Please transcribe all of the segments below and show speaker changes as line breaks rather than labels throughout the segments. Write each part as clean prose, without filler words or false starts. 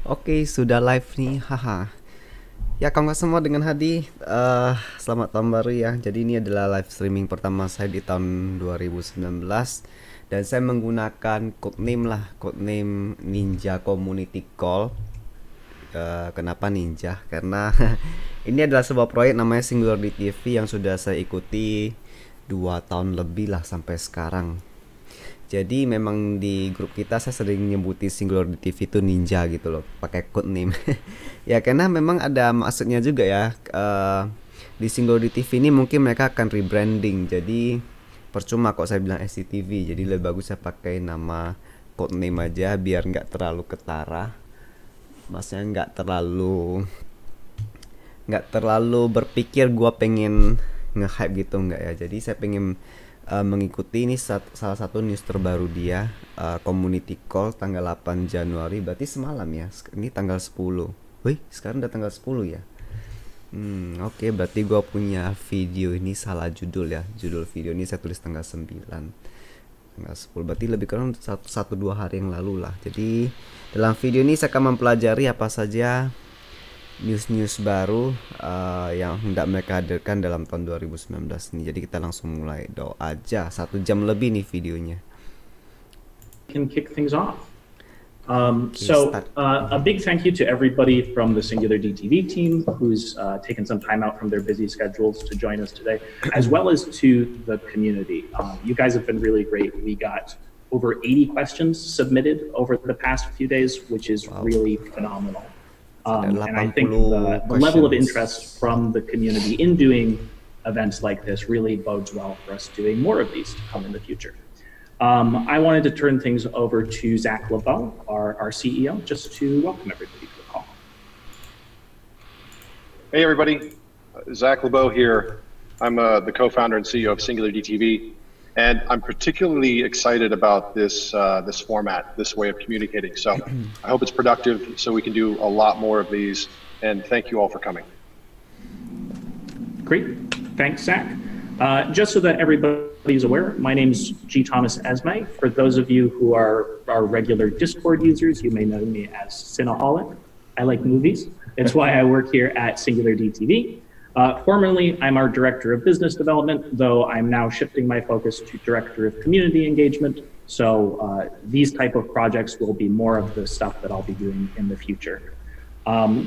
Oke, sudah live nih, haha. Ya, kawan semua dengan Hadi, selamat tahun baru ya. Jadi ini adalah live streaming pertama saya di tahun 2019 dan saya menggunakan codename lah, codename Ninja Community Call. Kenapa Ninja? Karena ini adalah sebuah proyek namanya Singularity TV yang sudah saya ikuti 2 tahun lebih lah sampai sekarang. Jadi memang di grup kita saya sering nyebutin Singularity TV itu Ninja gitu loh, pakai code name. Ya karena memang ada maksudnya juga ya. Di Singularity TV ini mungkin mereka akan rebranding. Jadi percuma kok saya bilang SCTV. Jadi lebih bagus saya pakai nama code name aja biar nggak terlalu ketara. Maksudnya nggak terlalu berpikir gua pengen nge-hype gitu nggak ya. Jadi saya pengen mengikuti ini salah satu news terbaru dia, community call tanggal 8 Januari, berarti semalam ya. Ini tanggal 10. Wih, sekarang udah tanggal 10 ya. Oke, berarti gua punya video ini salah judul ya. Judul video ini saya tulis tanggal 9. Tanggal 10 berarti lebih kurang 1-2 hari yang lalu lah. Jadi dalam video ini saya akan mempelajari apa saja news-news baru yang hendak mereka hadirkan dalam tahun 2019 ini. Jadi kita langsung mulai doa aja. 1 jam lebih nih videonya.
Can kick things off. A big thank you to everybody from the Singular DTV team who's taken some time out from their busy schedules to join us today, as well as to the community. You guys have been really great. We got over 80 questions submitted over the past few days, which is really phenomenal. And I think the level of interest from the community in doing events like this really bodes well for us doing more of these to come in the future. I wanted to turn things over to Zach LeBeau, our CEO, just to welcome everybody to the call.
Hey everybody, Zach LeBeau here. I'm the co-founder and CEO of Singular DTV. And I'm particularly excited about this this format, this way of communicating. So I hope it's productive so we can do a lot more of these. And thank you all for coming.
Great. Thanks, Zach. Just so that everybody's aware, my name's G. Thomas Esme. For those of you who are our regular Discord users, you may know me as Cineaholic. I like movies. It's why I work here at Singular DTV. Formerly, I'm our Director of Business Development, though I'm now shifting my focus to Director of Community Engagement. So these type of projects will be more of the stuff that I'll be doing in the future.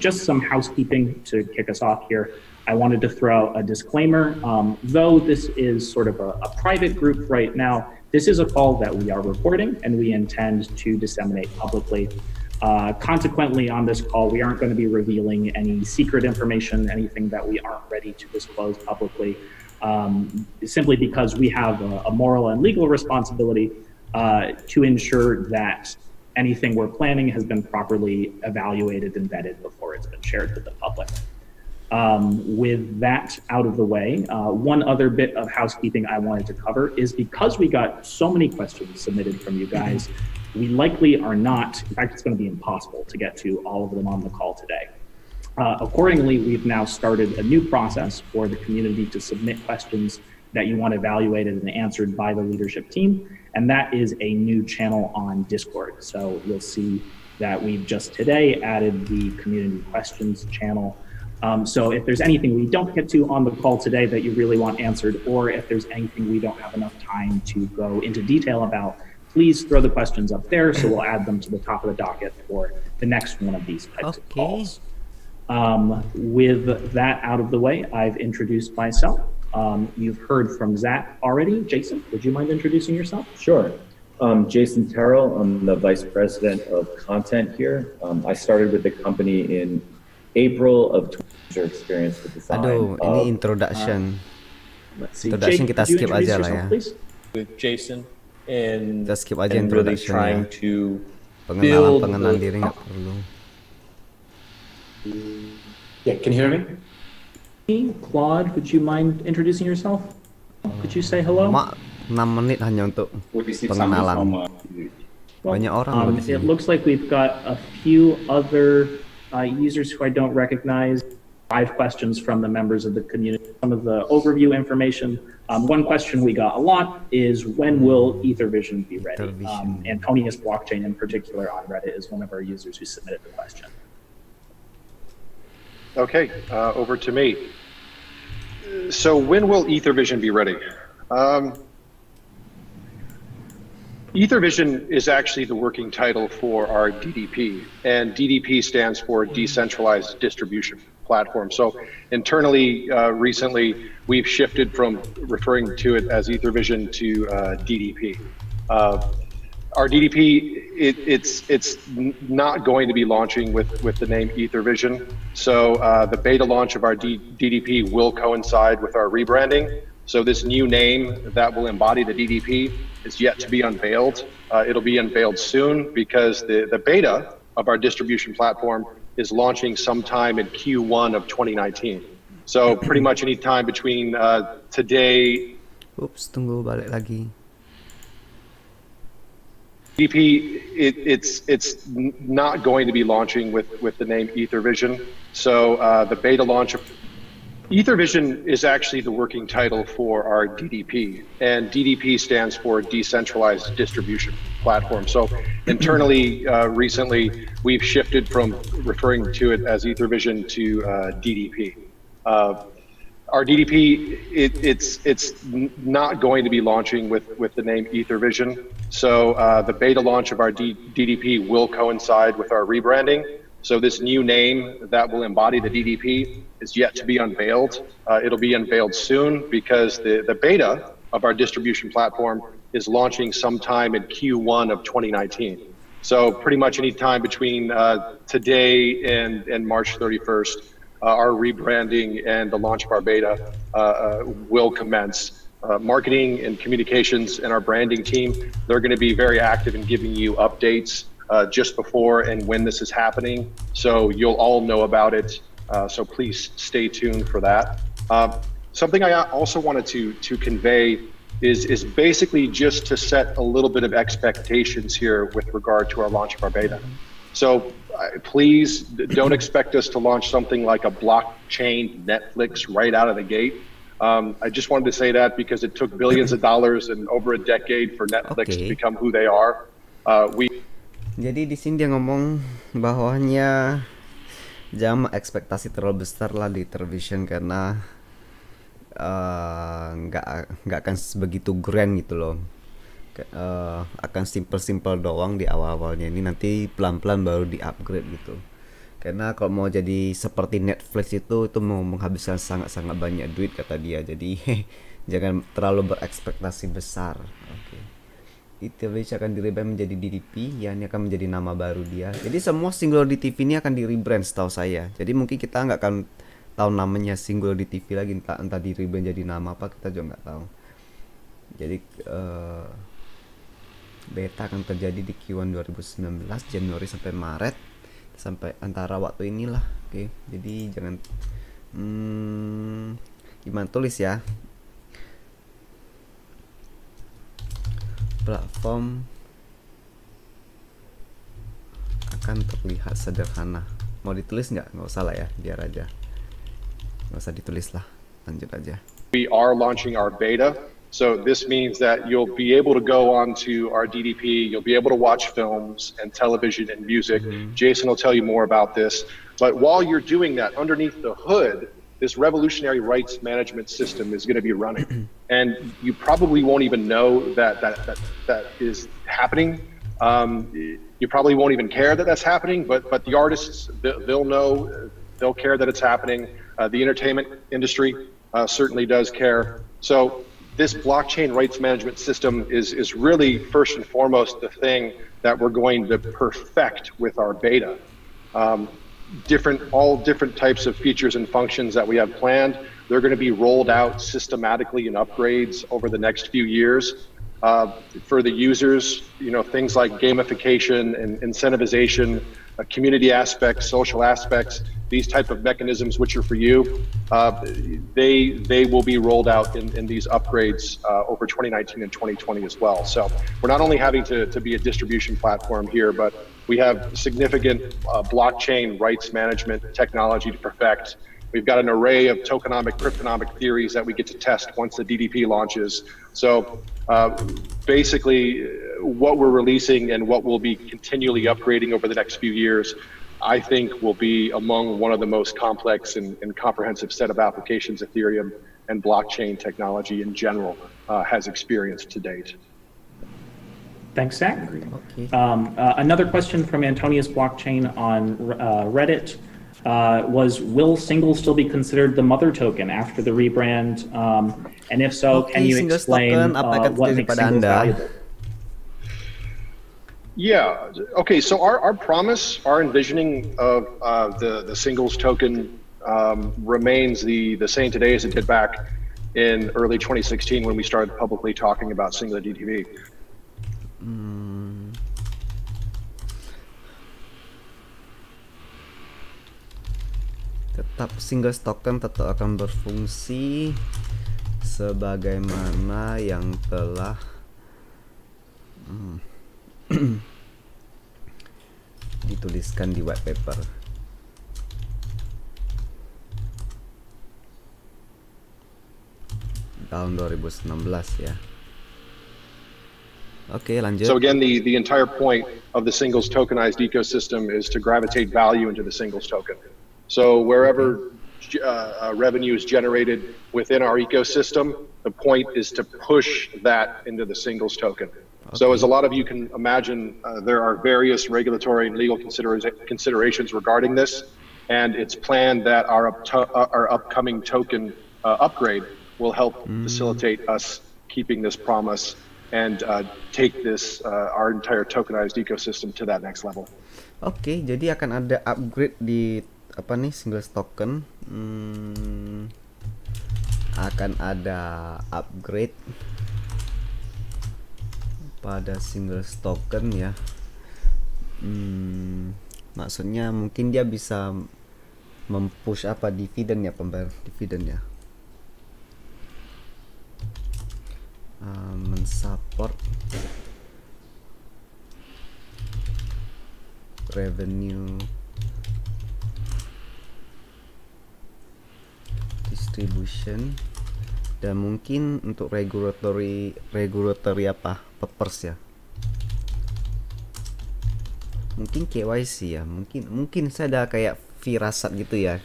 Just some housekeeping to kick us off here. I wanted to throw a disclaimer. Though this is sort of a private group right now, this is a call that we are recording and we intend to disseminate publicly. Consequently, on this call, we aren't going to be revealing any secret information, anything that we aren't ready to disclose publicly, simply because we have a moral and legal responsibility to ensure that anything we're planning has been properly evaluated and vetted before it's been shared with the public. With that out of the way, one other bit of housekeeping I wanted to cover is because we got so many questions submitted from you guys, we likely are not, in fact, it's going to be impossible to get to all of them on the call today. Accordingly, we've now started a new process for the community to submit questions that you want evaluated and answered by the leadership team, and that is a new channel on Discord. So you'll see that we've just today added the community questions channel. So if there's anything we don't get to on the call today that you really want answered, or if there's anything we don't have enough time to go into detail about, please throw the questions up there, so we'll add them to the top of the docket for the next one of these types of calls. With that out of the way, I've introduced myself. You've heard from Zach already. Jason, would you mind introducing yourself?
Sure. Jason Terrell, I'm the Vice President of Content here. I started with the company in April of 2020. Experience with design.
Aduh, ini introduction.
Let's see.
Introduction
Jake,
kita skip aja lah ya.
With Jason and
Kita skip aja
really
introduction
trying
ya.
to
Pengenalan diri nggak perlu.
Yeah, can you hear me?
Claude, would you mind introducing yourself? Could you say hello?
6 menit hanya untuk pengenalan. Banyak orang loh di sini.
It looks like we've got a few other users who I don't recognize. 5 questions from the members of the community. Some of the overview information. One question we got a lot is, when will EtherVision be ready? Antonius Blockchain in particular on Reddit is one of our users who submitted the question.
Okay, over to me. So when will EtherVision be ready? EtherVision is actually the working title for our DDP, and DDP stands for Decentralized Distribution Platform. So internally, recently, we've shifted from referring to it as EtherVision to DDP. Our DDP, it's not going to be launching with the name EtherVision. So the beta launch of our DDP will coincide with our rebranding. So this new name that will embody the DDP is yet to be unveiled. It'll be unveiled soon because the beta of our distribution platform is launching sometime in Q1 of 2019. So pretty much any time between today.
Oops, tunggu balik lagi.
DDP, it's not going to be launching with the name EtherVision. So the beta launch of EtherVision is actually the working title for our DDP, and DDP stands for Decentralized Distribution Platform. So internally, recently, we've shifted from referring to it as EtherVision to DDP. Our DDP, it's not going to be launching with the name EtherVision. So the beta launch of our DDP will coincide with our rebranding. So this new name that will embody the DDP is yet to be unveiled. It'll be unveiled soon because the beta of our distribution platform is launching sometime in Q1 of 2019. So pretty much any time between today and March 31st, our rebranding and the launch of our beta will commence. Marketing and communications and our branding team, they're going to be very active in giving you updates just before and when this is happening. So you'll all know about it. So please stay tuned for that. Something I also wanted to convey is basically just to set a little bit of expectations here with regard to our launch of our beta. So please don't expect us to launch something like a blockchain Netflix right out of the gate. I just wanted to say that because it took billions of dollars and over a decade for Netflix to become who they are.
Jadi di sini dia ngomong bahwanya jangan ekspektasi terlalu besar lah di EtherVision karena nggak akan sebegitu grand gitu loh. Akan simple doang di awal-awalnya, ini nanti pelan-pelan baru di upgrade gitu. Karena kalau mau jadi seperti Netflix itu mau menghabiskan sangat-sangat banyak duit kata dia. Jadi jangan terlalu berekspektasi besar. EtherVision akan di-rebrand menjadi DDP, ya ini akan menjadi nama baru dia. Jadi semua Singular DTV ini akan di-rebrand setahu saya. Jadi mungkin kita nggak akan tahu namanya Singular DTV lagi, entah di-rebrand jadi nama apa kita juga nggak tahu. Jadi beta akan terjadi di Q1 2019 Januari sampai Maret, sampai antara waktu inilah. Oke, jadi jangan gimana tulis ya. Platform akan terlihat sederhana. Mau ditulis nggak usah lah ya, biar aja, nggak usah ditulis lah, lanjut aja.
We are launching our beta, so this means that you'll be able to go onto our DDP, you'll be able to watch films and television and music. Jason will tell you more about this, but while you're doing that, underneath the hood, this revolutionary rights management system is going to be running, and you probably won't even know that is happening. You probably won't even care that that's happening, but the artists, they'll know, they'll care that it's happening. The entertainment industry certainly does care. So this blockchain rights management system is really first and foremost the thing that we're going to perfect with our beta. All different types of features and functions that we have planned, they're going to be rolled out systematically in upgrades over the next few years. For the users, things like gamification and incentivization, community aspects, social aspects, these type of mechanisms which are for you, they will be rolled out in these upgrades over 2019 and 2020 as well. So we're not only having to be a distribution platform here, but we have significant blockchain rights management technology to perfect, We've got an array of tokenomic, cryptonomic theories that we get to test once the DDP launches. So basically, what we're releasing and what we'll be continually upgrading over the next few years, I think will be among one of the most complex and comprehensive set of applications Ethereum and blockchain technology in general has experienced to date.
Thanks, Zach.
Okay.
Another question from Antonius Blockchain on Reddit was, will single still be considered the mother token after the rebrand? And if so, can you explain what makes singles valuable?
Yeah, okay, so our promise, our envisioning of the singles token remains the same today as it did back in early 2016 when we started publicly talking about singular DTV.
Tetap singles token tetap akan berfungsi sebagaimana yang telah dituliskan di white paper. Tahun 2016 ya. Oke, lanjut.
So again, the entire point of the singles tokenized ecosystem is to gravitate value into the singles token. So wherever revenue is generated within our ecosystem, the point is to push that into the singles token. Okay. So as a lot of you can imagine, there are various regulatory and legal considerations regarding this, and it's planned that our upcoming token upgrade will help facilitate us keeping this promise and take this our entire tokenized ecosystem to that next level.
Oke, jadi akan ada upgrade di apa nih singles token. Akan ada upgrade pada singles token ya. Maksudnya mungkin dia bisa mempush apa dividen ya, pembayar dividen ya. Mensupport revenue distribution, dan mungkin untuk regulatory apa purpose ya, mungkin KYC ya, mungkin saya ada kayak firasat gitu ya,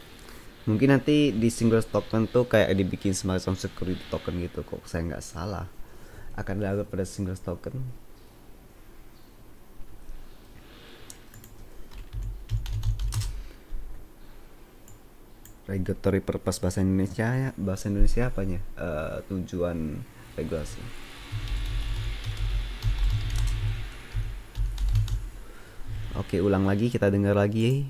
mungkin nanti di single token tuh kayak dibikin semacam security token gitu, kok saya nggak salah akan ada pada single token. Regulatory purpose bahasa Indonesia apanya? Tujuan regulasi. Oke, ulang lagi, kita dengar lagi.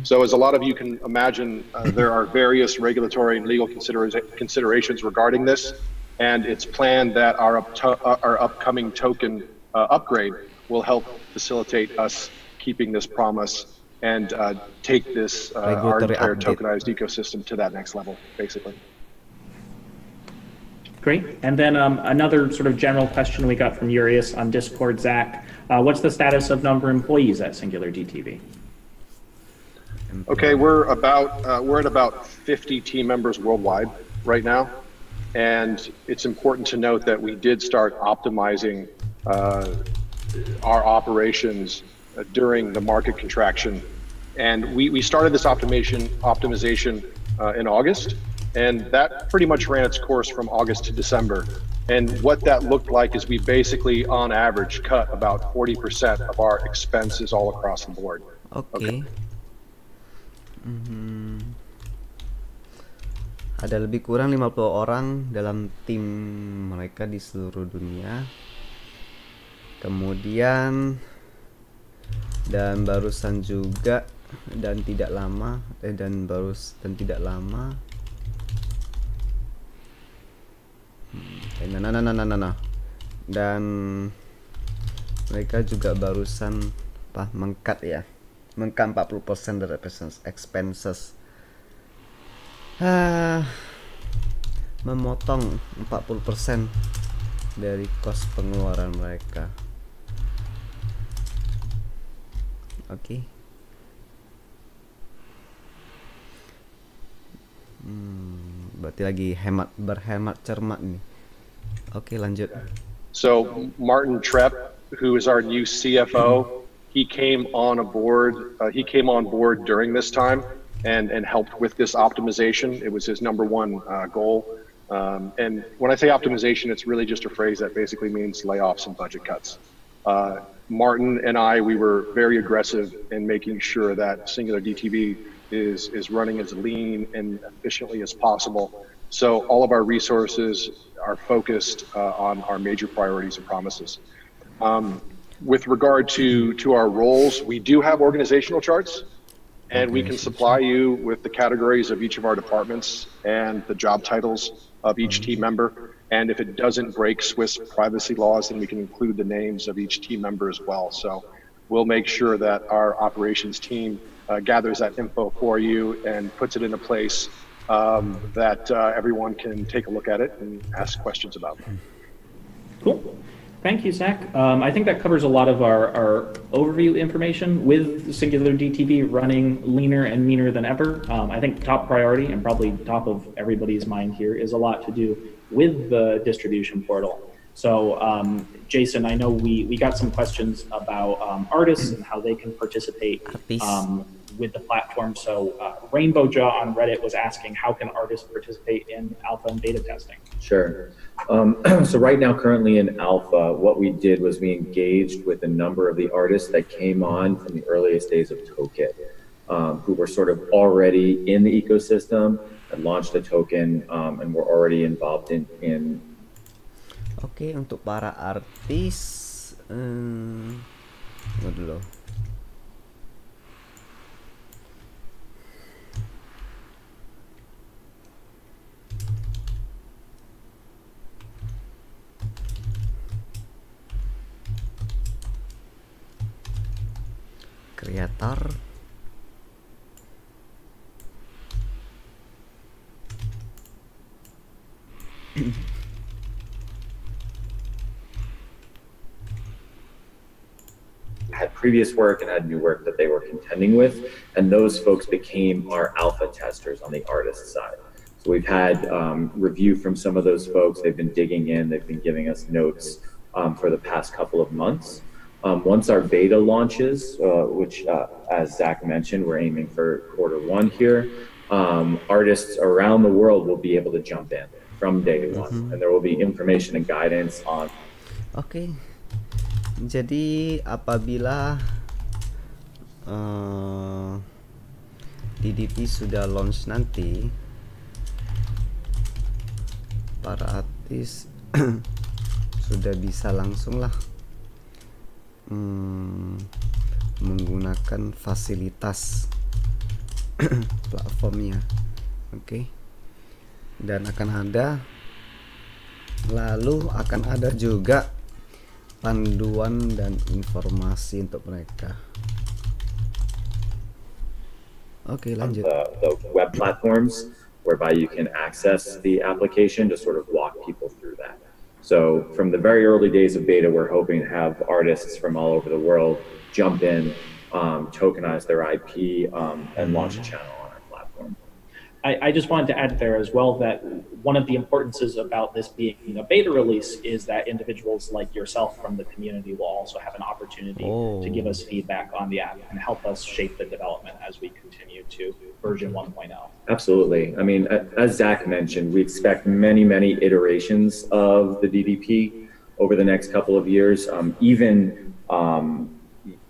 So as a lot of you can imagine, there are various regulatory and legal considerations regarding this, and it's planned that our upcoming token upgrade will help facilitate us keeping this promise and take this our entire tokenized ecosystem to that next level, basically.
Great. And then another sort of general question we got from Urius on Discord, Zach. What's the status of number of employees at Singular DTV?
Okay, we're at about 50 team members worldwide right now, and it's important to note that we did start optimizing our operations during the market contraction, and we started this optimization in August, and that pretty much ran its course from August to December. And what that looked like is we basically, on average, cut about 40% of our expenses all across the board.
Okay. Ada lebih kurang 50 orang dalam tim mereka di seluruh dunia. Kemudian dan barusan juga dan tidak lama dan mereka juga barusan mengkat 40% dari expenses, memotong 40% dari cost pengeluaran mereka. Oke. Berarti lagi berhemat cermat nih. Oke, lanjut.
So Martin Trepp, who is our new CFO, he came on board during this time and helped with this optimization. It was his number one goal. And when I say optimization, it's really just a phrase that basically means layoffs and budget cuts. Martin and we were very aggressive in making sure that Singular DTV is running as lean and efficiently as possible. So all of our resources are focused on our major priorities and promises. With regard to our roles, we do have organizational charts, and we can supply you with the categories of each of our departments and the job titles of each team member. And if it doesn't break Swiss privacy laws, then we can include the names of each team member as well. So we'll make sure that our operations team gathers that info for you and puts it in a place that everyone can take a look at it and ask questions about.
Cool. Thank you, Zach. I think that covers a lot of our overview information. With Singular DTV running leaner and meaner than ever, I think top priority and probably top of everybody's mind here is a lot to do with the distribution portal. So Jason, I know we got some questions about artists and how they can participate with the platform. So Rainbow Jaw on Reddit was asking, how can artists participate in alpha and beta testing?
Sure. So right now, currently in alpha, what we did was we engaged with a number of the artists that came on from the earliest days of Token, who were sort of already in the ecosystem and launched a token and were already involved in
Oke, untuk para artis, dulu. Kreator.
Had previous work and had new work that they were contending with, and those folks became our alpha testers on the artist side. So we've had review from some of those folks. They've been digging in, they've been giving us notes for the past couple of months. Once our beta launches, which as Zach mentioned, we're aiming for Q1 here, artists around the world will be able to jump in from day one, and there will be information and guidance on.
Oke. Jadi apabila DDP sudah launch nanti, para artis sudah bisa langsung lah menggunakan fasilitas platformnya. Oke. Dan akan ada, lalu akan ada juga panduan dan informasi untuk mereka. Oke, lanjut.
The web platforms whereby you can access the application to sort of walk people through that. So from the very early days of beta, we're hoping to have artists from all over the world jump in, tokenize their IP, and launch a channel on our platform.
I just wanted to add there as well that one of the importances about this being a beta release is that individuals like yourself from the community will also have an opportunity to give us feedback on the app and help us shape the development as we continue to version 1.0.
Absolutely. I mean, as Zach mentioned, we expect many, many iterations of the DDP over the next couple of years, even,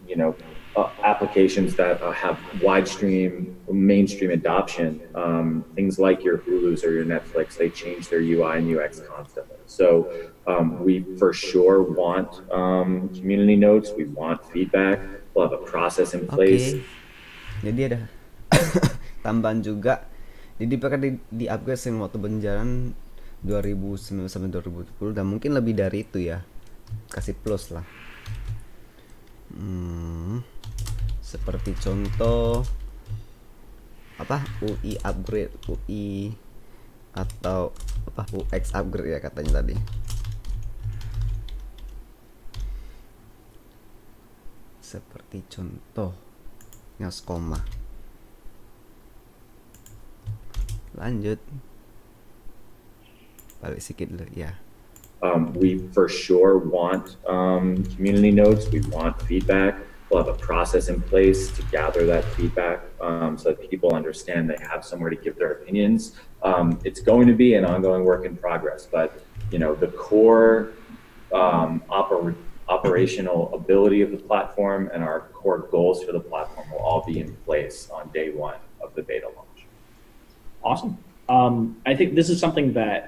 you know, applications that have mainstream adoption, things like your Hulu's or your Netflix, they change their UI and UX constantly. So we for sure want community notes, we want feedback, we'll have a process in place.
Jadi ada tambahan juga, jadi bakal di-upgrade yang waktu berjalan 2009 sampai 2020 dan mungkin lebih dari itu ya, kasih plus lah. Seperti contoh apa UI upgrade, UI atau apa UX upgrade ya katanya tadi. Seperti contoh nyaskoma. Lanjut. balik sedikit dulu ya.
We for sure want community notes. We want feedback. We'll have a process in place to gather that feedback so that people understand they have somewhere to give their opinions. It's going to be an ongoing work in progress, but the core operational ability of the platform and our core goals for the platform will all be in place on day one of the beta launch.
Awesome. I think this is something that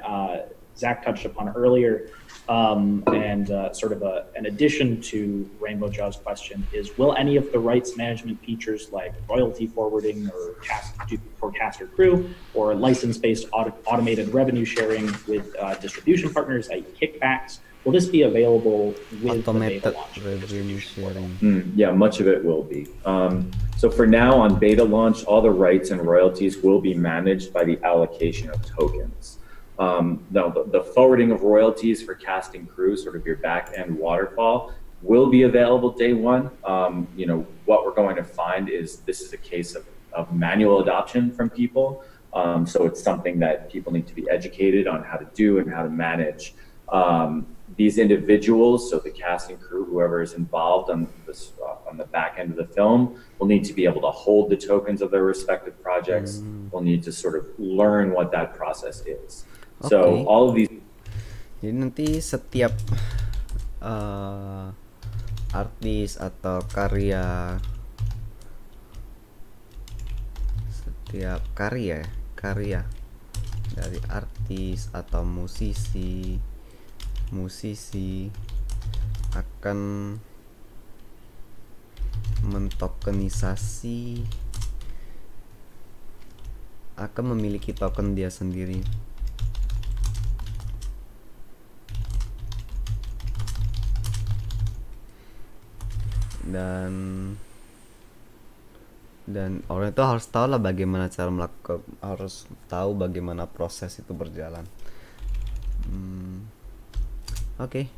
Zach touched upon earlier, and sort of an addition to Rainbow Jaw's question is, will any of the rights management features like royalty forwarding or for cast or crew, or license-based automated revenue sharing with distribution partners like kickbacks, will this be available with
Automated
the beta launch?
revenue sharing.
Yeah, much of it will be. So for now on beta launch, all the rights and royalties will be managed by the allocation of tokens. Now, the forwarding of royalties for cast and crew, sort of your back-end waterfall, will be available day one. What we're going to find is this is a case of manual adoption from people. So it's something that people need to be educated on how to do and how to manage. These individuals, so the cast and crew, whoever is involved on the back end of the film, will need to be able to hold the tokens of their respective projects. Will need to sort of learn what that process is. So all of these.
Jadi nanti setiap artis atau karya dari artis atau musisi akan mentokenisasi, akan memiliki token dia sendiri. Dan orang itu harus tahu lah bagaimana cara melakukan, harus tahu bagaimana proses itu berjalan. Oke.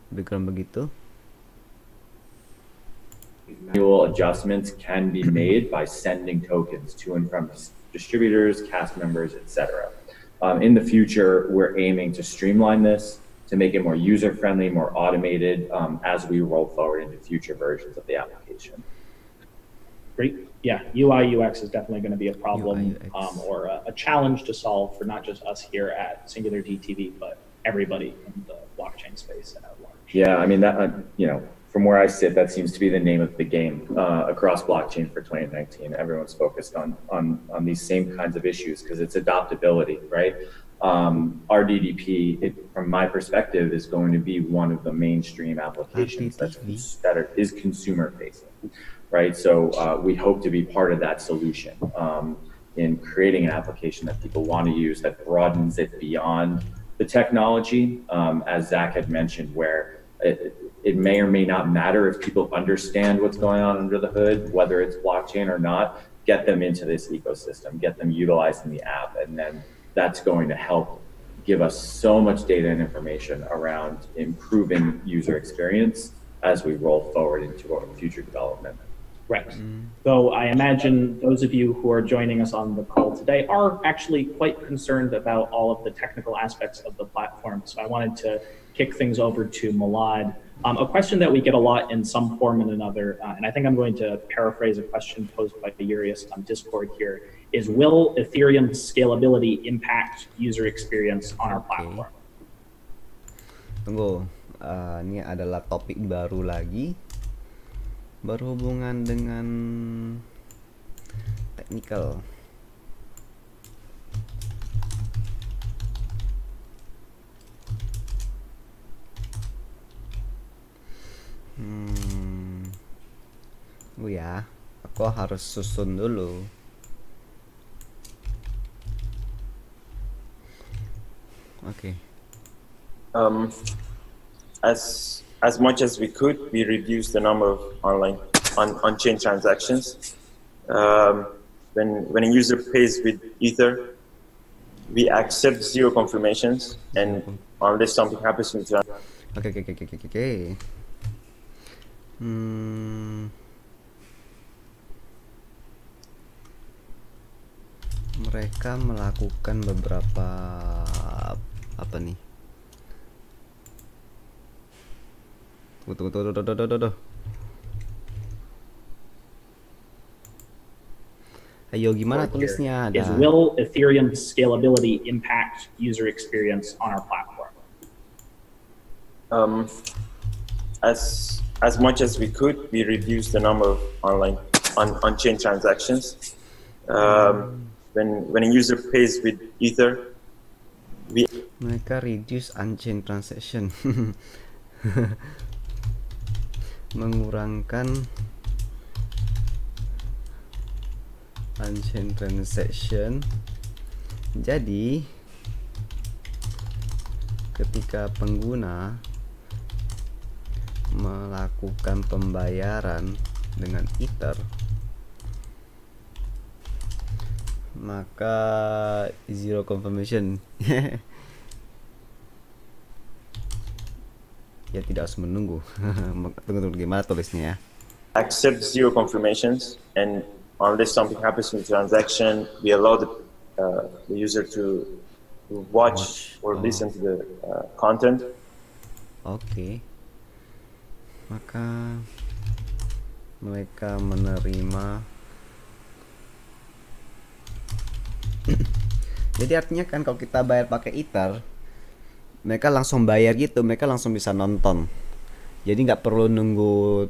Background begitu.
Manual adjustments can be made by sending tokens to and from distributors, cast members, etc. In the future, we're aiming to streamline this, to make it more user-friendly, more automated as we roll forward into future versions of the application.
Great. Yeah, UI UX is definitely going to be a problem or a challenge to solve for not just us here at Singular DTV, but everybody in the blockchain space at large.
Yeah, I mean, that from where I sit, that seems to be the name of the game across blockchain for 2019. Everyone's focused on these same kinds of issues because it's adoptability, right? RDDP, from my perspective, is going to be one of the mainstream applications that is consumer facing, right? So we hope to be part of that solution in creating an application that people want to use that broadens it beyond the technology, as Zach had mentioned, where it may or may not matter if people understand what's going on under the hood, whether it's blockchain or not, get them into this ecosystem, get them utilizing the app, and then that's going to help give us so much data and information around improving user experience as we roll forward into our future development.
Right. So I imagine those of you who are joining us on the call today are actually quite concerned about all of the technical aspects of the platform. So I wanted to kick things over to Milad. A question that we get a lot in some form and another, and I think I'm going to paraphrase a question posed by Urius on Discord here, is will Ethereum's scalability impact user experience on our platform?
Tunggu, ini adalah topik baru lagi, berhubungan dengan technical. Ya, aku harus susun dulu. Okay.
As much as we could, we reduced the number of on-chain transactions. When a user pays with Ether, we accept 0 confirmations, and unless something happens with that.
Okay. Mereka melakukan beberapa Apa nih? Tunggu. Ayo, gimana tulisnya?
Is will Ethereum scalability impact user experience on our platform?
As much as we could, we reduced the number of on-chain transactions. When a user pays with Ether,
mereka reduce on-chain transaction. Mengurangkan on-chain transaction. Jadi ketika pengguna melakukan pembayaran dengan Ether, maka zero confirmation. Ya tidak harus menunggu. Tunggu gimana tulisnya ya?
accept zero confirmations, and unless something happens in the transaction, we allow the user to watch or listen to the content.
Oke. Maka mereka menerima. Jadi artinya kan kalau kita bayar pakai Ether, mereka langsung bayar gitu, mereka langsung bisa nonton. Jadi nggak perlu nunggu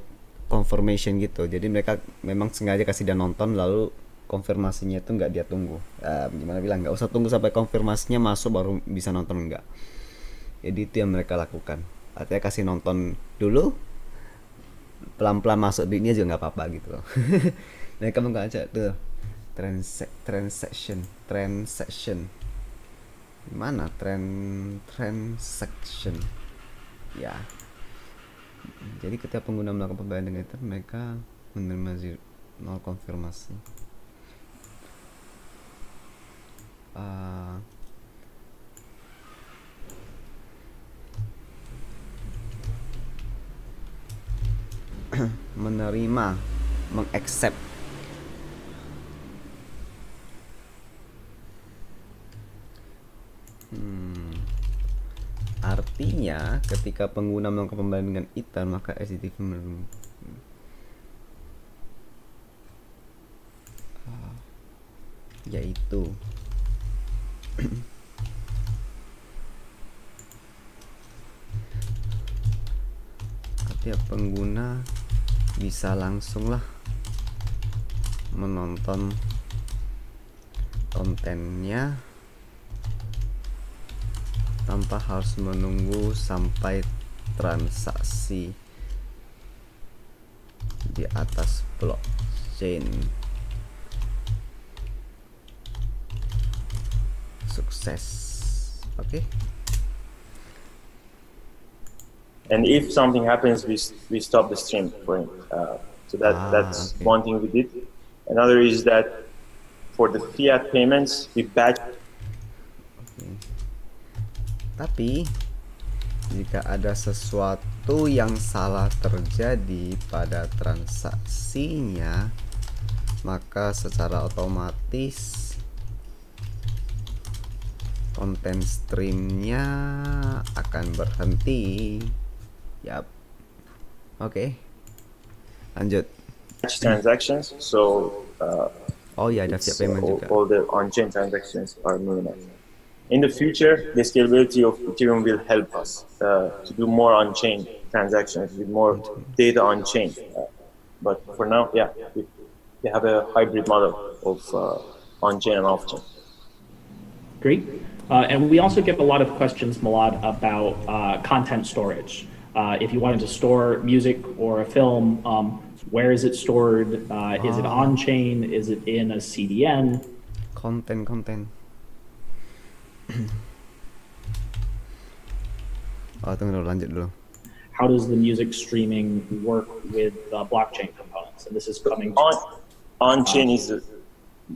confirmation gitu. Jadi mereka memang sengaja kasih dia nonton, lalu konfirmasinya itu nggak dia tunggu. Gimana bilang, nggak usah tunggu sampai konfirmasinya masuk baru bisa nonton, enggak. Jadi itu yang mereka lakukan. Artinya kasih nonton dulu, pelan-pelan masuk duitnya juga nggak apa-apa gitu loh. Mereka mengaca tuh transaction mana transaction ya. Jadi ketika pengguna melakukan pembayaran dengan Ether, mereka menerima nol konfirmasi. Menerima, mengaccept. Artinya ketika pengguna melakukan pembayaran dengan Ether, maka SDTV yaitu setiap pengguna bisa langsung lah menonton kontennya tanpa harus menunggu sampai transaksi di atas blockchain. Sukses. Oke.
And if something happens, we stop the stream for him. So that's
okay.
one thing we did. Another is that for the fiat payments, we batch.
Okay. Tapi jika ada sesuatu yang salah terjadi pada transaksinya, maka secara otomatis konten streamnya akan berhenti. Yap. Oke. Lanjut.
Transactions, so
oh ya, ada fiat payment juga.
all the on-chain transactions are minimized. In the future, the scalability of Ethereum will help us to do more on-chain transactions with more data on-chain. But for now, yeah, we have a hybrid model of on-chain and off-chain.
Great. And we also get a lot of questions, Milad, about content storage. If you wanted to store music or a film, where is it stored? Is it on-chain? Is it in a CDN?
Konten. Tunggu dulu, lanjut dulu.
How does the music streaming work with blockchain components? And this is coming to
on-chain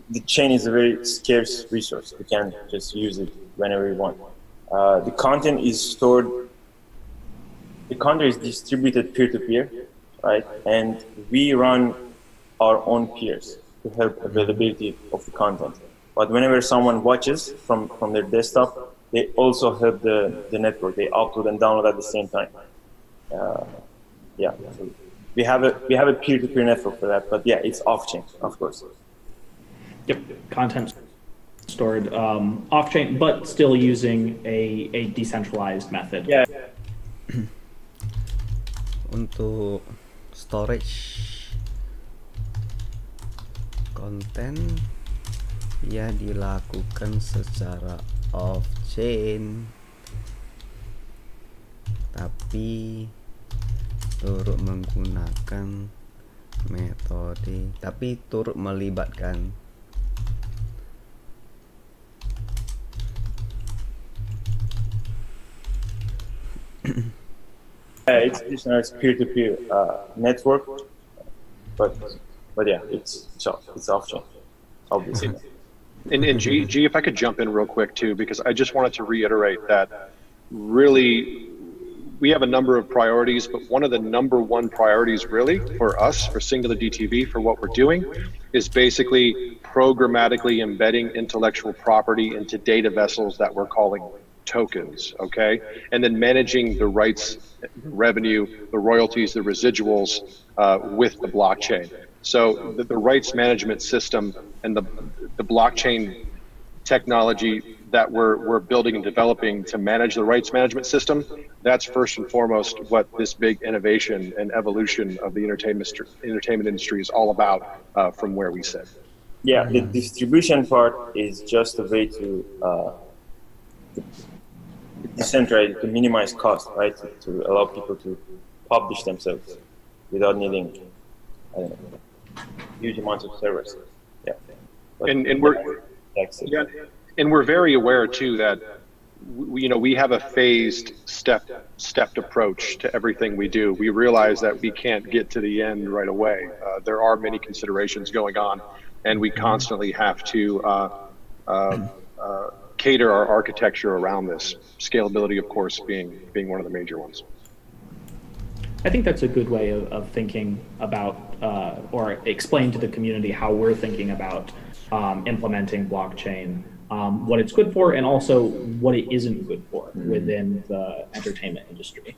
the chain is a very scarce resource. We can't just use it whenever we want. The content is stored. The content is distributed peer-to-peer, right? And we run our own peers to help availability of the content. But whenever someone watches from their desktop, they also help the network. They upload and download at the same time. Yeah, so we have a peer-to-peer network for that, but yeah, it's off-chain, of course.
Yep, content stored off-chain, but still using a decentralized method.
Yeah.
Untuk storage konten ya dilakukan secara off-chain, tapi turut menggunakan metode, tapi turut melibatkan
It's decentralized peer-to-peer network, but yeah, it's off-chain, obviously.
And G, if I could jump in real quick too, because I just wanted to reiterate that really we have a number of priorities, but one of the #1 priorities really for us, for Singular DTV, for what we're doing, is basically programmatically embedding intellectual property into data vessels that we're calling tokens, okay? And then managing the rights, revenue, the royalties, the residuals with the blockchain. So the rights management system and the blockchain technology that we're building and developing to manage the rights management system, that's first and foremost what this big innovation and evolution of the entertainment industry is all about from where we sit.
Yeah, the distribution part is just a way to decentralize, to minimize cost, right? To allow people to publish themselves without needing huge amounts of servers. Yeah, but
and we're very aware too that we have a phased stepped approach to everything we do. We realize that we can't get to the end right away. There are many considerations going on, and we constantly have to cater our architecture around this. Scalability, of course, being one of the major ones.
I think that's a good way of thinking about or explain to the community how we're thinking about implementing blockchain, what it's good for, and also what it isn't good for within the entertainment industry.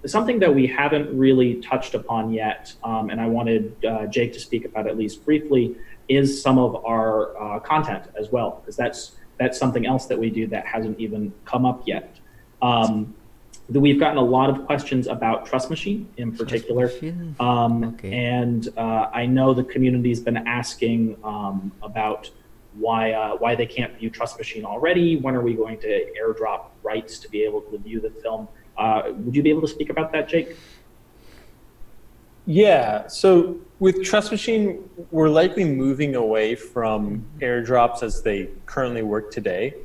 Something that we haven't really touched upon yet, and I wanted Jake to speak about at least briefly, is some of our content as well, because that's something else that we do that hasn't even come up yet. We've gotten a lot of questions about Trust Machine in particular. Okay. And I know the community's been asking about why they can't view Trust Machine already. When are we going to airdrop rights to be able to view the film? Would you be able to speak about that, Jake?
Yeah, so with Trust Machine, we're likely moving away from airdrops as they currently work today.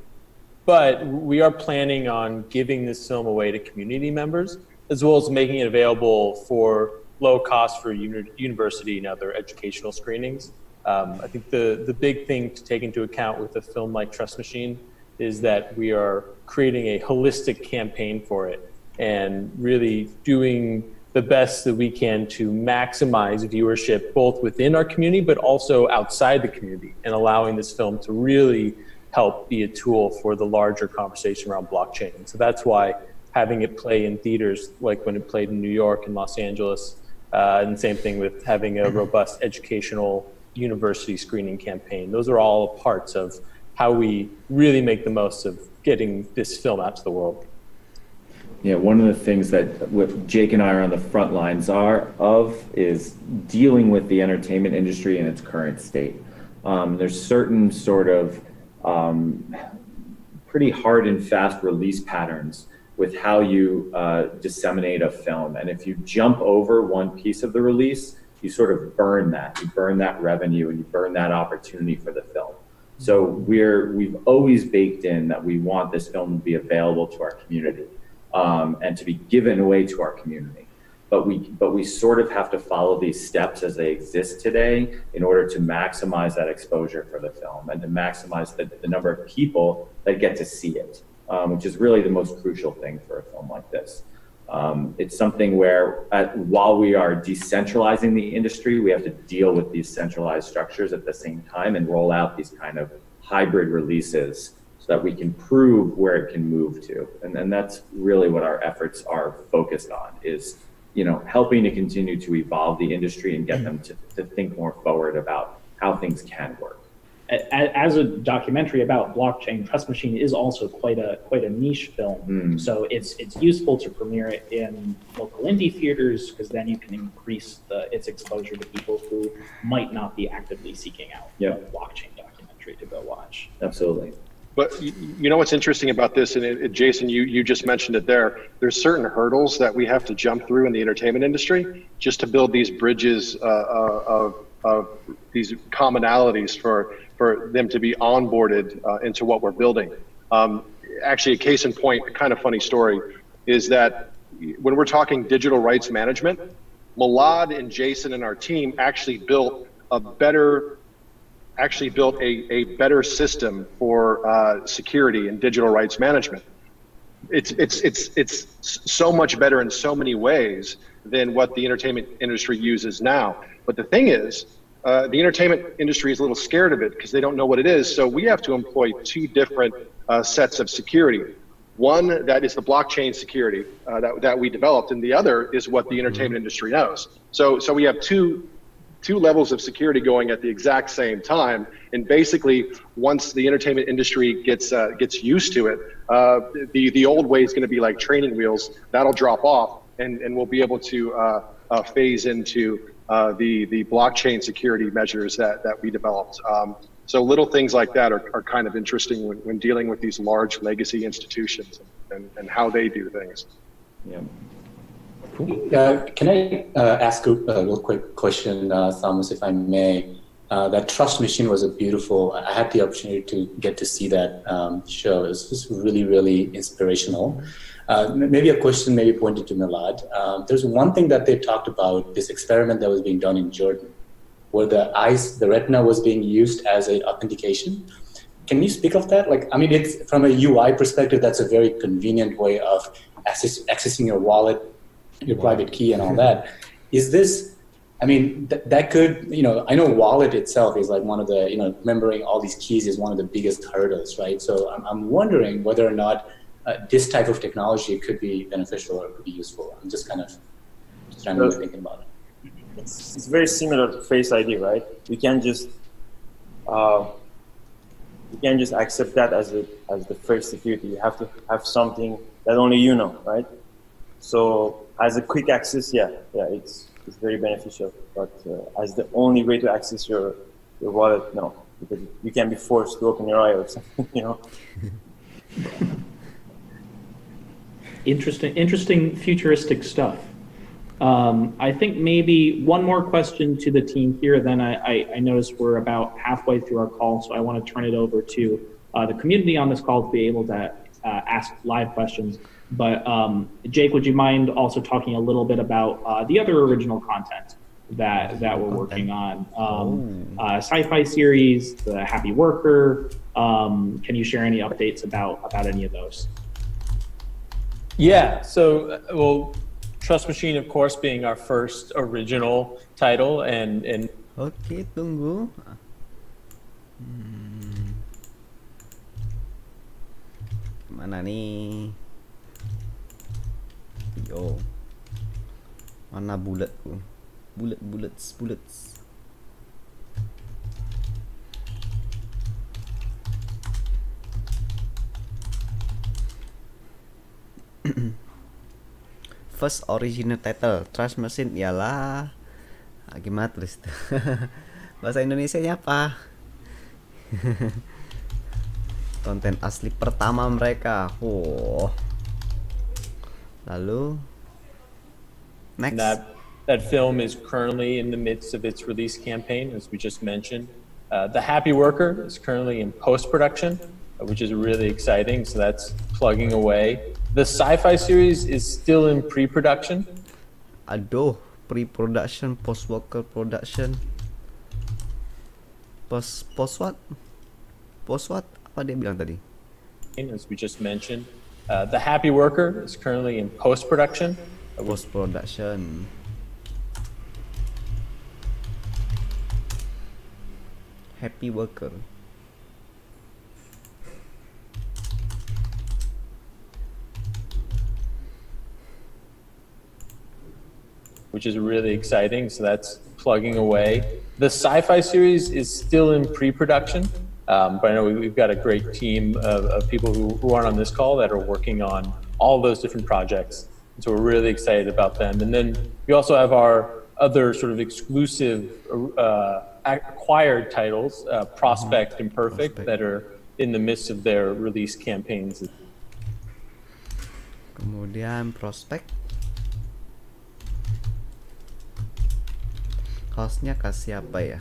But we are planning on giving this film away to community members, as well as making it available for low cost for university and other educational screenings. I think the big thing to take into account with a film like Trust Machine is that we are creating a holistic campaign for it and really doing the best that we can to maximize viewership both within our community but also outside the community, and allowing this film to really help be a tool for the larger conversation around blockchain. So that's why having it play in theaters, like when it played in New York and Los Angeles, and the same thing with having a robust educational university screening campaign. Those are all parts of how we really make the most of getting this film out to the world.
Yeah, one of the things that what Jake and I are on the front lines is dealing with the entertainment industry in its current state. There's certain sort of pretty hard and fast release patterns with how you disseminate a film. And if you jump over one piece of the release, you sort of burn that. You burn that revenue and you burn that opportunity for the film. So we've always baked in that we want this film to be available to our community and to be given away to our community. But we sort of have to follow these steps as they exist today in order to maximize that exposure for the film and to maximize the number of people that get to see it, which is really the most crucial thing for a film like this. It's something where while we are decentralizing the industry, we have to deal with these centralized structures at the same time and roll out these kind of hybrid releases so that we can prove where it can move to. And that's really what our efforts are focused on, is, you know, helping to continue to evolve the industry and get them to think more forward about how things can work.
As a documentary about blockchain, Trust Machine is also quite a niche film. So it's useful to premiere it in local indie theaters, because then you can increase its exposure to people who might not be actively seeking out a blockchain documentary to go watch.
Absolutely.
But you know what's interesting about this, and Jason, you just mentioned it there. There's certain hurdles that we have to jump through in the entertainment industry just to build these bridges of these commonalities for them to be onboarded into what we're building. Actually, a case in point, a kind of funny story, is that when we're talking digital rights management, Milad and Jason and our team actually built a better system for security and digital rights management. It's so much better in so many ways than what the entertainment industry uses now. But the thing is, the entertainment industry is a little scared of it because they don't know what it is. So we have to employ two different sets of security. One that is the blockchain security that we developed, and the other is what the entertainment industry knows. So we have two levels of security going at the exact same time. And basically, once the entertainment industry gets used to it, the old way is going to be like training wheels. That'll drop off, and we'll be able to phase into the blockchain security measures that we developed. So little things like that are kind of interesting when dealing with these large legacy institutions and how they do things.
Yeah.
Can I ask a real quick question, Thomas, if I may? That Trust Machine was I had the opportunity to get to see that show. It was just really, really inspirational. Maybe a question maybe pointed to Milad. There's one thing that they talked about, this experiment that was being done in Jordan, where the retina was being used as an authentication. Can you speak of that? Like, I mean, it's from a UI perspective, that's a very convenient way of accessing your wallet, your private key and all that. Is this, I mean, that could, you know, I know wallet itself is like one of the, you know, remembering all these keys is one of the biggest hurdles, right? So I'm wondering whether or not this type of technology could be beneficial or could be useful. I'm just kind of randomly thinking about it.
It's very similar to Face ID, right? You can't just accept that as the first security. You have to have something that only you know, right? So as a quick access, it's very beneficial. But as the only way to access your wallet, no, because you can be forced to open your eye or something, you know.
Interesting futuristic stuff. I think maybe one more question to the team here, then I notice we're about halfway through our call, so I want to turn it over to the community on this call to be able to ask live questions. But Jake, would you mind also talking a little bit about the other original content that we're working on? Sci-fi series, The Happy Worker. Can you share any updates about any of those?
Yeah, so, well, Trust Machine, of course, being our first original title, and
Oke, tunggu. Mana nih? Yo. Mana bulatku? Bullets. First original title Trust Machine ialah gimana tulis tuh? Bahasa Indonesianya apa? Konten asli pertama mereka. Lalu next.
That film is currently in the midst of its release campaign, as we just mentioned. The Happy Worker is currently in post-production, which is really exciting. So that's plugging away. The sci-fi series is still in pre-production.
Aduh, pre-production, post-worker production. Post what? Post what? Apa dia bilang tadi?
As we just mentioned, The Happy Worker is currently in post-production.
Post-production. Happy Worker.
which is really exciting. So that's plugging away. The sci-fi series is still in pre-production, but I know we've got a great team of people who aren't on this call that are working on all those different projects. And so we're really excited about them. And then we also have our other sort of exclusive acquired titles, Prospect and Perfect, that are in the midst of their release campaigns.
Kemudian Prospect. Hostnya kasih apa ya?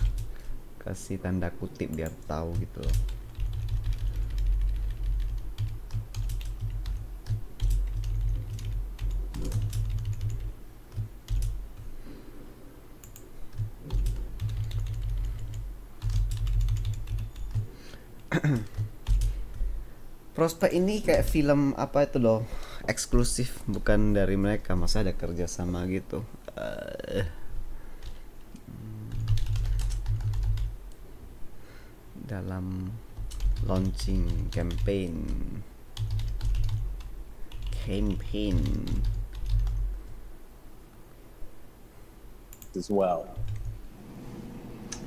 Kasih tanda kutip biar tahu gitu loh. Prospek ini kayak film apa itu loh, eksklusif, bukan dari mereka, masa ada kerjasama gitu. Dalam launching campaign
as well.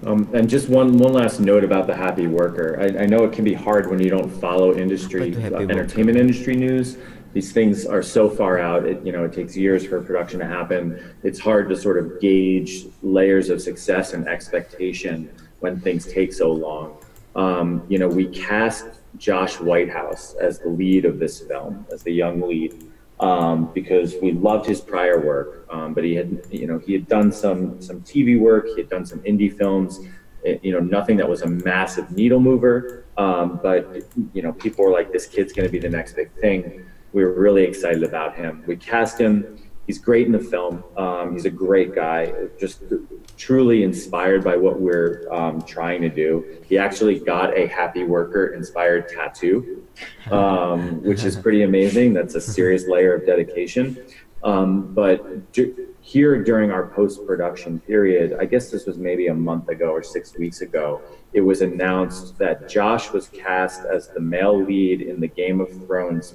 And just one last note about the happy worker. I know it can be hard when you don't follow industry, entertainment industry news. These things are so far out. It takes years for production to happen. It's hard to sort of gauge layers of success and expectation when things take so long. We cast Josh Whitehouse as the lead of this film, as the young lead, because we loved his prior work. But he had done some TV work, he had done some indie films, nothing that was a massive needle mover. But people were like, this kid's going to be the next big thing. We were really excited about him. We cast him. He's great in the film. He's a great guy, just truly inspired by what we're trying to do. He actually got a happy worker inspired tattoo, which is pretty amazing. That's a serious layer of dedication. But here during our post-production period, I guess this was maybe a month ago or 6 weeks ago, it was announced that Josh was cast as the male lead in the Game of Thrones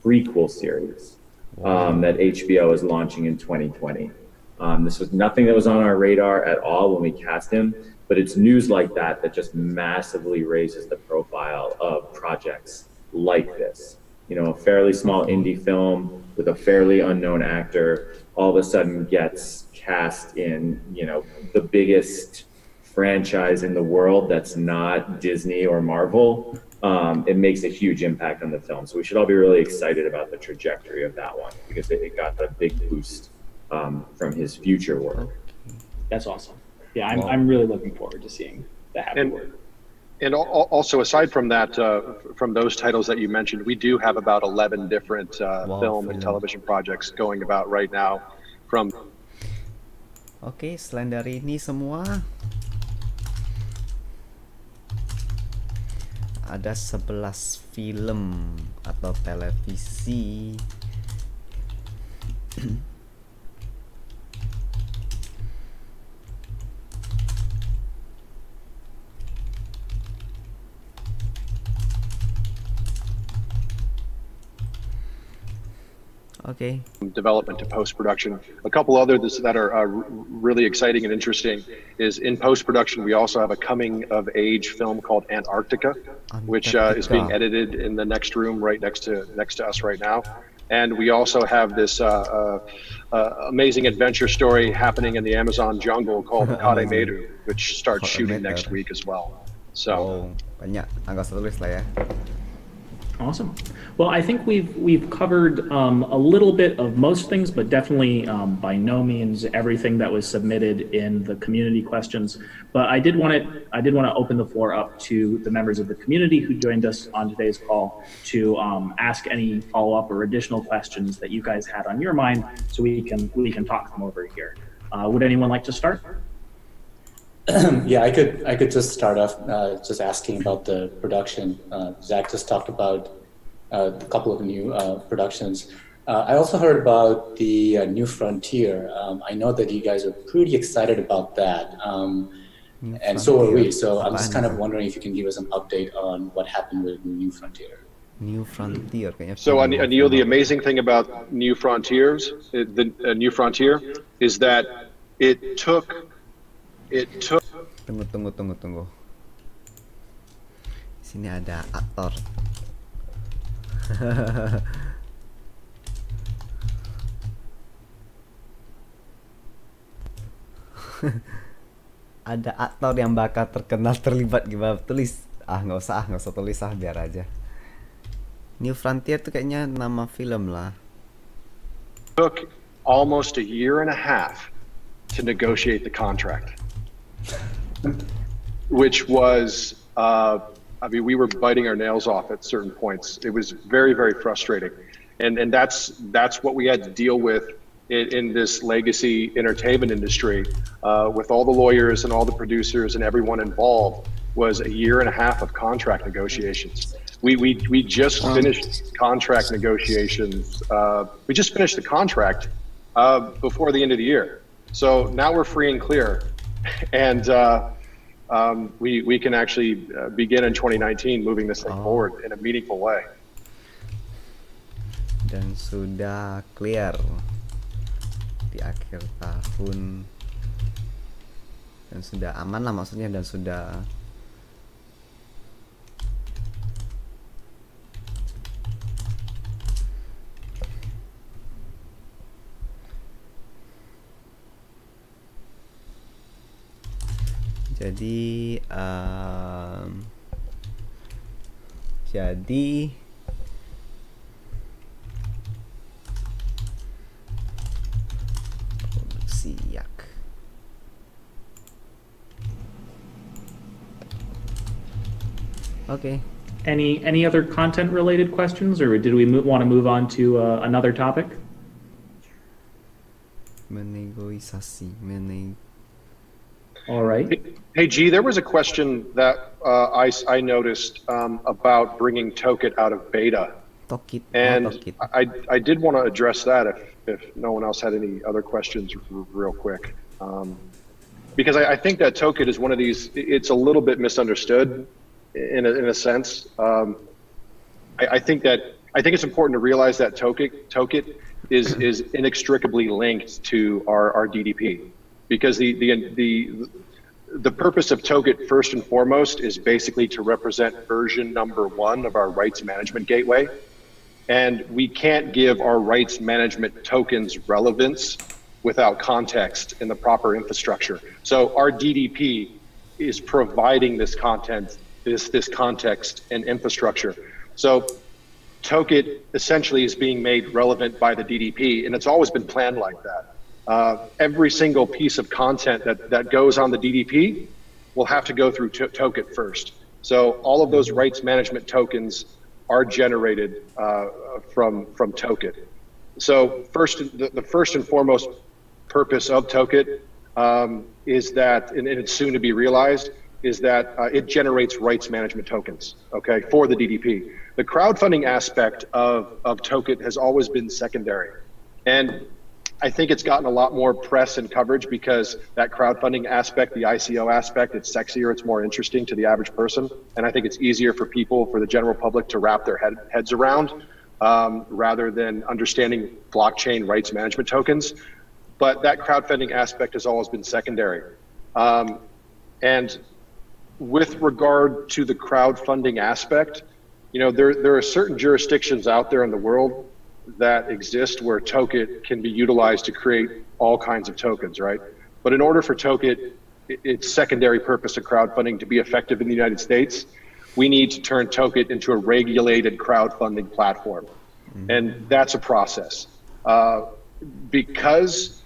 prequel series that HBO is launching in 2020. This was nothing that was on our radar at all when we cast him, but it's news like that that just massively raises the profile of projects like this. A fairly small indie film with a fairly unknown actor all of a sudden gets cast in, the biggest franchise in the world that's not Disney or Marvel. It makes a huge impact on the film. So we should all be really excited about the trajectory of that one because it got a big boost from his future work.
That's awesome. Yeah, I'm really looking forward to seeing the happy work.
And also, aside from that, from those titles that you mentioned, we do have about 11 different film and television projects going about right now.
Oke, selain dari ini semua, ada 11 film atau televisi
development to post-production. A couple others that are really exciting and interesting is in post-production, we also have a coming-of-age film called Antarctica, which is being edited in the next room right next to us right now. And we also have this amazing adventure story happening in the Amazon jungle called Akade Meru, which starts shooting next week as well. So
banyak angka tulis lah ya.
Awesome. Well, I think we've covered a little bit of most things, but definitely by no means everything that was submitted in the community questions. But I did want to open the floor up to the members of the community who joined us on today's call to ask any follow-up or additional questions that you guys had on your mind, so we can talk them over here. Would anyone like to start?
Yeah, I could just start off just asking about the production. Zach just talked about a couple of new productions. I also heard about the New Frontier. I know that you guys are pretty excited about that, and so are we. So I'm just kind of wondering if you can give us an update on what happened with New Frontier.
New Frontier kayaknya.
So Anil, the amazing thing about New Frontiers, New Frontier, is that it took.
Tunggu. Di sini ada aktor. Ada aktor yang bakal terkenal terlibat gimana tulis. Nggak usah tulis biar aja. New Frontier tuh kayaknya nama film lah.
Took almost a year and a half to negotiate the contract, which was, I mean, we were biting our nails off at certain points. It was very, very frustrating, and that's what we had to deal with in this legacy entertainment industry, with all the lawyers and all the producers and everyone involved. Was a year and a half of contract negotiations. We just finished contract negotiations. We just finished the contract before the end of the year. So now we're free and clear, and we can actually begin in 2019 moving this thing forward in a meaningful way.
Dan sudah clear di akhir tahun, dan sudah aman lah maksudnya, dan sudah jadi produksi yak. Okay.
Any other content related questions, or did we want to move on to another topic? All right.
Hey G, there was a question that I noticed about bringing Tokit out of beta, and I did want to address that if no one else had any other questions real quick, because I think that Tokit is one of these. It's a little bit misunderstood in a sense. I think it's important to realize that Tokit is inextricably linked to our DDP. Because the purpose of Tokit first and foremost is basically to represent version number 1 of our rights management gateway, and we can't give our rights management tokens relevance without context in the proper infrastructure. So our DDP is providing this content, this context and infrastructure. So Tokit essentially is being made relevant by the DDP, and it's always been planned like that. Every single piece of content that goes on the DDP will have to go through Tokit first. So all of those rights management tokens are generated from Tokit. So the first and foremost purpose of Tokit is that, and it's soon to be realized, is that it generates rights management tokens, okay, for the DDP. The crowdfunding aspect of Tokit has always been secondary. And I think it's gotten a lot more press and coverage because that crowdfunding aspect, the ICO aspect, it's sexier, it's more interesting to the average person. And I think it's easier for people, for the general public to wrap their heads around rather than understanding blockchain rights management tokens. But that crowdfunding aspect has always been secondary. And with regard to the crowdfunding aspect, you know, there are certain jurisdictions out there in the world that exist where Tokit can be utilized to create all kinds of tokens, right? But in order for Tokit, its secondary purpose of crowdfunding to be effective in the United States, we need to turn Tokit into a regulated crowdfunding platform. And that's a process. Because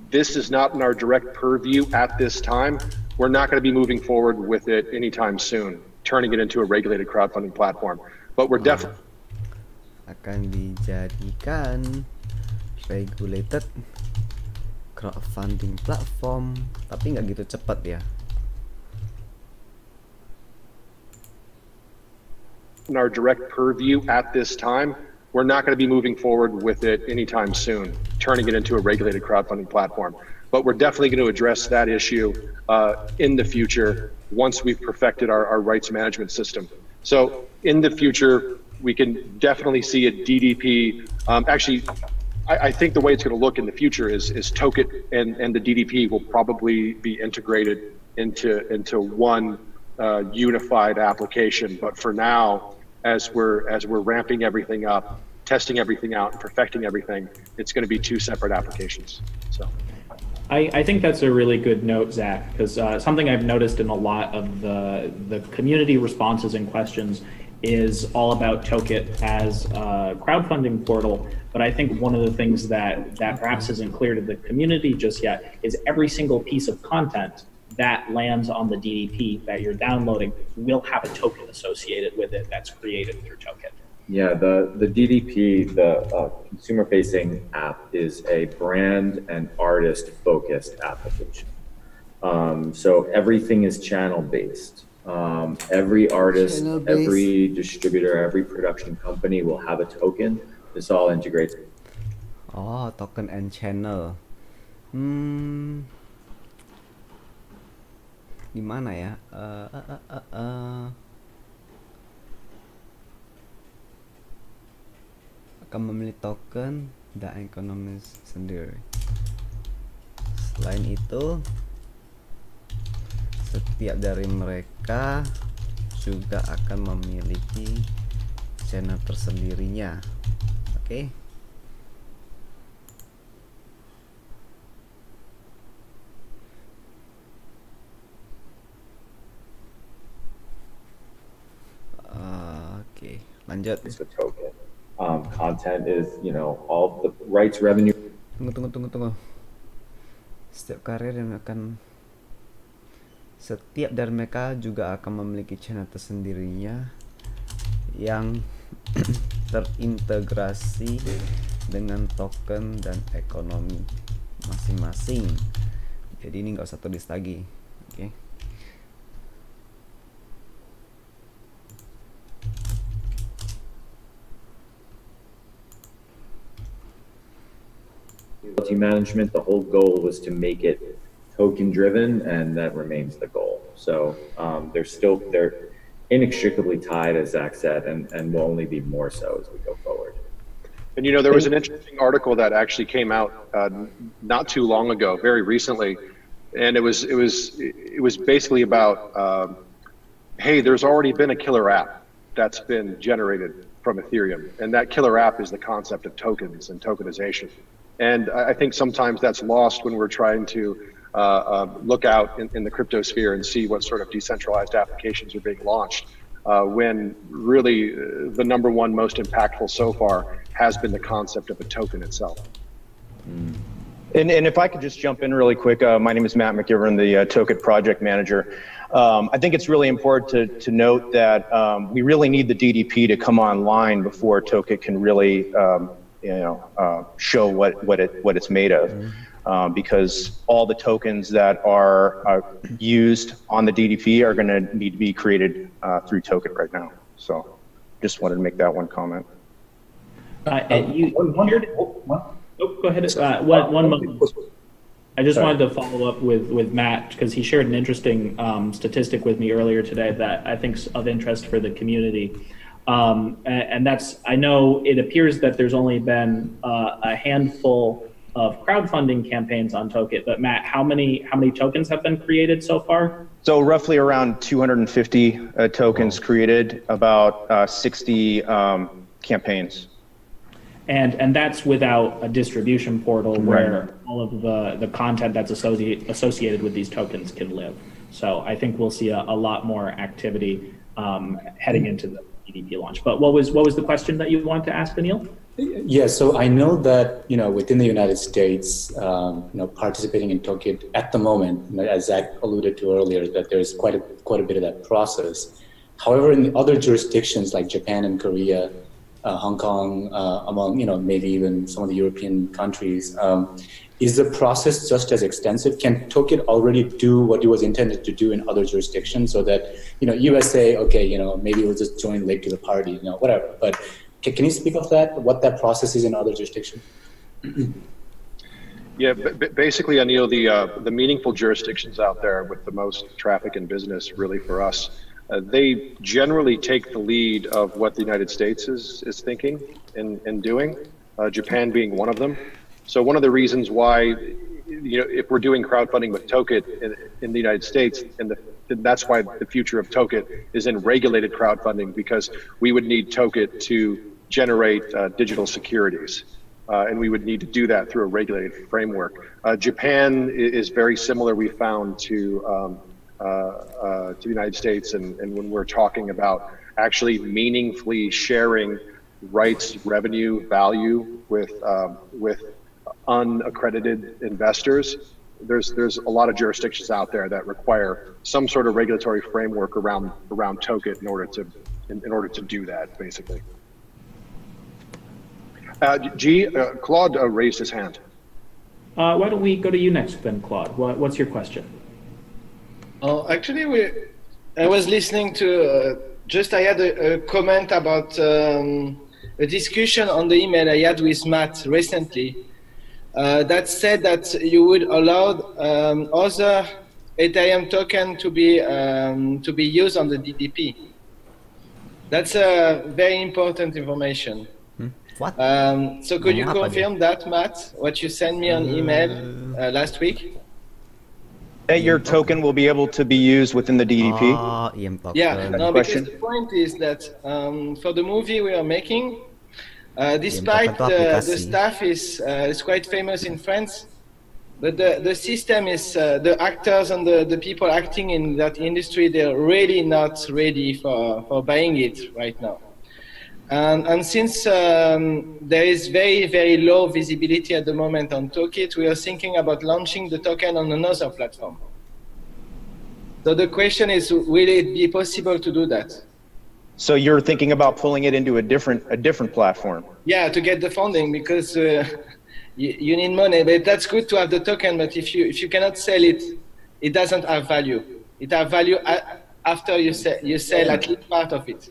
this is not in our direct purview at this time, we're not going to be moving forward with it anytime soon, turning it into a regulated crowdfunding platform. But we're definitely
akan dijadikan regulated crowdfunding platform, tapi nggak gitu cepat ya.
In our direct purview at this time, we're not going to be moving forward with it anytime soon, turning it into a regulated crowdfunding platform. But we're definitely going to address that issue in the future once we've perfected our rights management system. So in the future, we can definitely see a DDP. Actually, I think the way it's going to look in the future is Token and the DDP will probably be integrated into one unified application. But for now, as we're ramping everything up, testing everything out, and perfecting everything, it's going to be two separate applications. So.
I think that's a really good note, Zach, because something I've noticed in a lot of the community responses and questions is all about Token as a crowdfunding portal. But I think one of the things that perhaps isn't clear to the community just yet is every single piece of content that lands on the DDP that you're downloading will have a token associated with it that's created through Token.
Yeah, the DDP, the consumer-facing app, is a brand and artist-focused application. So everything is channel-based. Every artist, every distributor, every production company will have a token. This all integrates.
Oh, token and channel. Gimana ya? Akan memilih token dan ekonomi sendiri. Selain itu, setiap dari mereka juga akan memiliki channel tersendirinya. Oke. Oke, lanjut.
It's a token. Content is, all the rights revenue.
Tunggu. Setiap dari mereka juga akan memiliki channel tersendirinya yang terintegrasi dengan token dan ekonomi masing-masing. Jadi ini nggak usah tulis lagi, oke?
Management, the whole goal was to make it token driven, and that remains the goal. So they're inextricably tied, as Zach said, and will only be more so as we go forward.
And there was an interesting article that actually came out not too long ago, very recently, and it was basically about hey, there's already been a killer app that's been generated from Ethereum, and that killer app is the concept of tokens and tokenization. And I think sometimes that's lost when we're trying to look out in the crypto sphere and see what sort of decentralized applications are being launched, when really the number one most impactful so far has been the concept of a token itself.
And if I could just jump in really quick, my name is Matt McGivern, the Token project manager. I think it's really important to note that we really need the DDP to come online before Token can really show what it's made of, because all the tokens that are used on the DDP are going to need to be created through Token right now. So, just wanted to make that one comment.
Go ahead. One moment. I just wanted to follow up with Matt, because he shared an interesting statistic with me earlier today that I think is of interest for the community. And that's, I know it appears that there's only been a handful of crowdfunding campaigns on Token, but Matt, how many tokens have been created so far?
So roughly around 250 tokens created, about 60 campaigns.
And that's without a distribution portal where all of the content that's associated with these tokens can live. So I think we'll see a lot more activity heading into the DDP launch. But what was the question that you wanted to ask, Daniil?
Yeah, so I know that within the United States, participating in Token at the moment, as Zach alluded to earlier, that there's quite a bit of that process. However, in the other jurisdictions like Japan and Korea, Hong Kong, among maybe even some of the European countries, is the process just as extensive? Can Token already do what it was intended to do in other jurisdictions, so that USA, okay, maybe we'll just join late to the party, whatever. But can you speak of that? What that process is in other jurisdictions?
Yeah, basically, Anil, the meaningful jurisdictions out there with the most traffic and business, really for us, They generally take the lead of what the United States is thinking and doing, Japan being one of them. So one of the reasons why, if we're doing crowdfunding with Token in the United States, that's why the future of Token is in regulated crowdfunding, because we would need Token to generate digital securities. And we would need to do that through a regulated framework. Japan is very similar, we found, to the United States, and when we're talking about actually meaningfully sharing rights, revenue, value with unaccredited investors, there's a lot of jurisdictions out there that require some sort of regulatory framework around Token in order to do that, basically. Claude raised his hand.
Why don't we go to you next then, Claude? What's your question?
Actually, I was listening to, I had a comment about a discussion on the email I had with Matt recently that said that you would allow other Ethereum token to be used on the DDP. That's a very important information.
What?
So could you confirm that, Matt, what you sent me on email last week?
That your token will be able to be used within the DDP?
Yeah, no, because the point is that for the movie we are making, despite the staff is quite famous in France, but the system is, the actors and the people acting in that industry, they're really not ready for buying it right now. And since there is very, very low visibility at the moment on Tokit, we are thinking about launching the token on another platform. So the question is, will it be possible to do that?
So you're thinking about pulling it into a different platform?
Yeah, to get the funding, because you need money. But that's good to have the token, but if you cannot sell it, it doesn't have value. It has value after you sell at least part of it.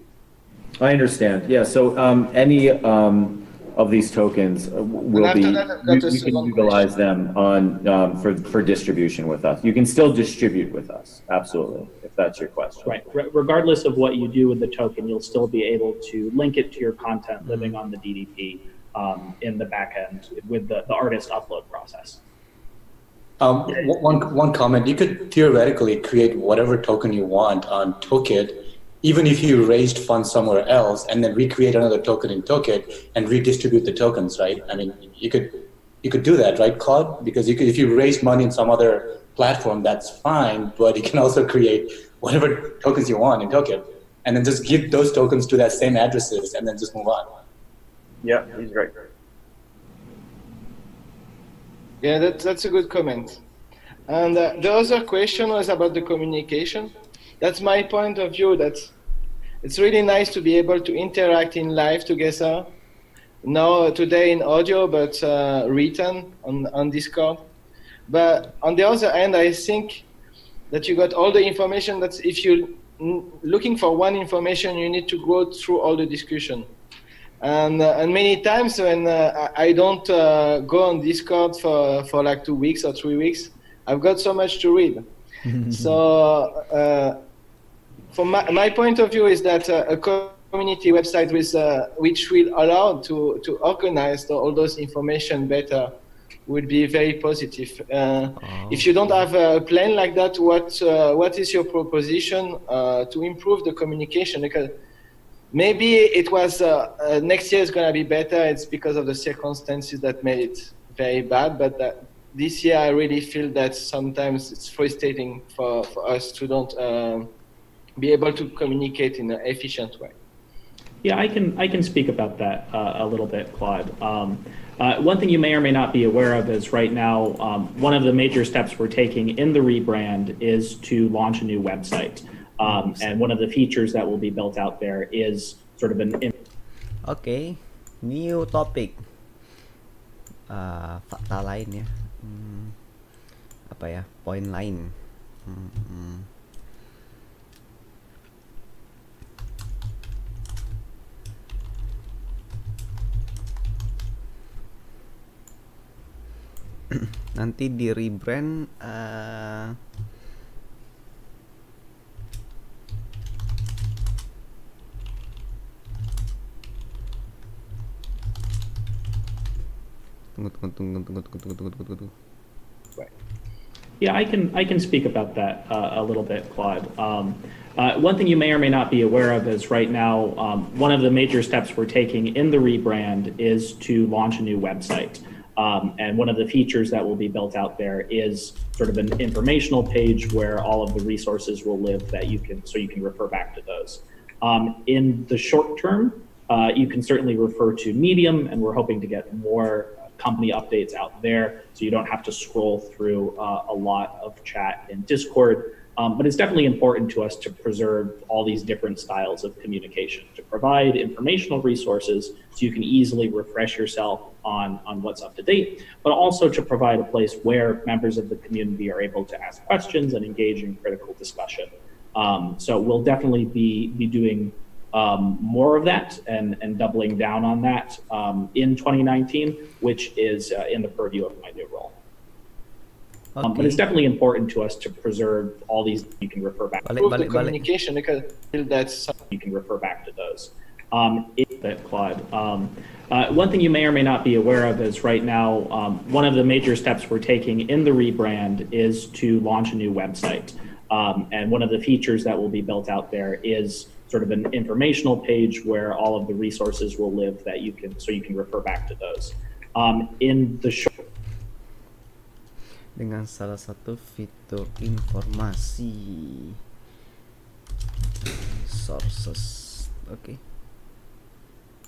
I understand. Yeah. So any of these tokens will be, you can utilize them on for distribution with us. You can still distribute with us, absolutely, if that's your question.
Right. Regardless of what you do with the token, you'll still be able to link it to your content living on the DDP in the back end with the artist upload process.
One comment, you could theoretically create whatever token you want on Tokit, even if you raised funds somewhere else and then recreate another token in Tokit and redistribute the tokens, right? I mean, you could do that, right, Claude? Because if you raise money in some other platform, that's fine, but you can also create whatever tokens you want in Tokit and then just give those tokens to that same addresses and then just move on.
Yeah, he's right.
Yeah, that's a good comment. And the other question was about the communication. That's my point of view, that it's really nice to be able to interact in live together. Now, today in audio, but written on Discord. But on the other hand, I think that you got all the information that if you're looking for one information, you need to go through all the discussion. And many times when I don't go on Discord for like 2 weeks or 3 weeks, I've got so much to read. So from my point of view is that a community website with, which will allow to organize all those information better would be very positive. If you don't have a plan like that, what is your proposition to improve the communication? Because maybe it was next year is going to be better. It's because of the circumstances that made it very bad. But this year, I really feel that sometimes it's frustrating for us to don't be able to communicate in an efficient way.
Yeah, I can speak about that a little bit, Claude. One thing you may or may not be aware of is right now, one of the major steps we're taking in the rebrand is to launch a new website. And one of the features that will be built out there is sort of an...
Okay, new topic. Fakta lain ya. Apa ya? Poin lain. Nanti di rebrand Tunggu.
Yeah, I can speak about that a little bit, Claude. One thing you may or may not be aware of is right now, one of the major steps we're taking in the rebrand is to launch a new website. And one of the features that will be built out there is sort of an informational page where all of the resources will live that you can refer back to those. In the short term, you can certainly refer to Medium, and we're hoping to get more company updates out there, so you don't have to scroll through a lot of chat in Discord. But it's definitely important to us to preserve all these different styles of communication, to provide informational resources so you can easily refresh yourself on what's up to date, but also to provide a place where members of the community are able to ask questions and engage in critical discussion. So we'll definitely be doing more of that and doubling down on that in 2019, which is in the purview of my new role.
Okay.
But it's definitely important to us to preserve all these. You can refer back to
the communication because that's
you can refer back to those. Claude. One thing you may or may not be aware of is right now, one of the major steps we're taking in the rebrand is to launch a new website. And one of the features that will be built out there is sort of an informational page where all of the resources will live that you can refer back to those. In the short
dengan salah satu fitur informasi sources. Okay.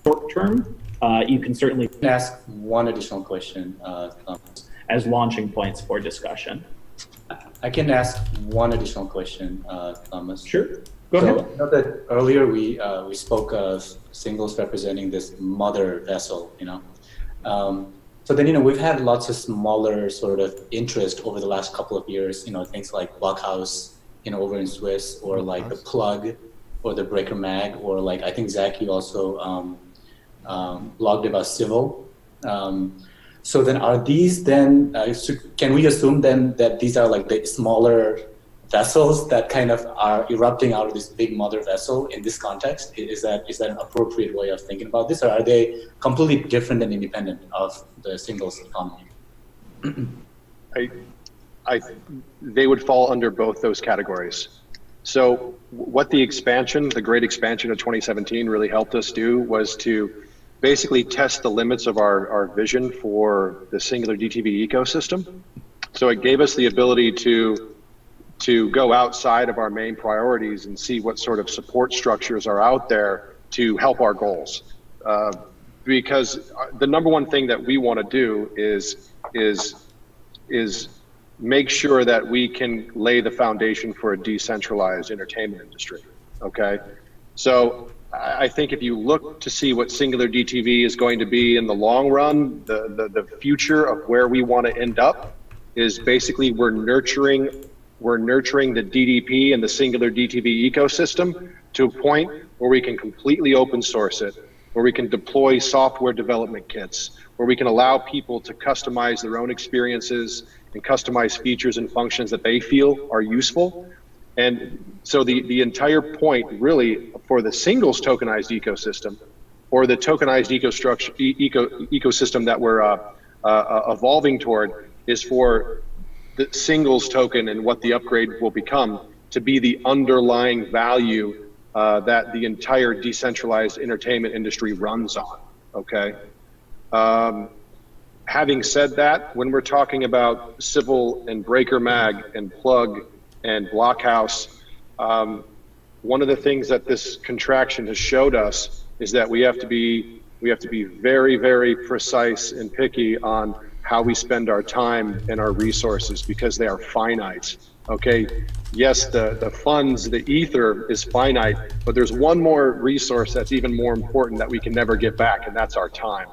Short term, you can certainly
ask one additional question,
as launching points for discussion.
I can ask one additional question, Thomas.
Sure. Go ahead.
I know that earlier we spoke of singles representing this mother vessel, you know. So then, you know, we've had lots of smaller sort of interest over the last couple of years, you know, things like Blockhouse, you know, over in Swiss, or like the Plug, or the Breaker Mag, or like I think Zach, you also blogged about Civil. So then, are these then? Can we assume then that these are like the smaller vessels that kind of are erupting out of this big mother vessel in this context? Is that an appropriate way of thinking about this, or are they completely different and independent of the singles economy?
They would fall under both those categories. So what the great expansion of 2017 really helped us do was to basically test the limits of our vision for the singular DTV ecosystem. So it gave us the ability to go outside of our main priorities and see what sort of support structures are out there to help our goals. Because the number one thing that we want to do is make sure that we can lay the foundation for a decentralized entertainment industry, okay? So I think if you look to see what singular DTV is going to be in the long run, the future of where we want to end up is basically we're nurturing the DDP and the singular DTV ecosystem to a point where we can completely open source it, where we can deploy software development kits, where we can allow people to customize their own experiences and customize features and functions that they feel are useful. And so the entire point really for the singles tokenized ecosystem, or the tokenized ecosystem that we're evolving toward, is for the singles token and what the upgrade will become to be the underlying value that the entire decentralized entertainment industry runs on, okay? Having said that, when we're talking about Civil and Breaker Mag and Plug and Blockhouse, one of the things that this contraction has showed us is that we have to be very, very precise and picky on how we spend our time and our resources, because they are finite, okay? Yes, the funds, the ether is finite, but there's one more resource that's even more important that we can never get back, and that's our time.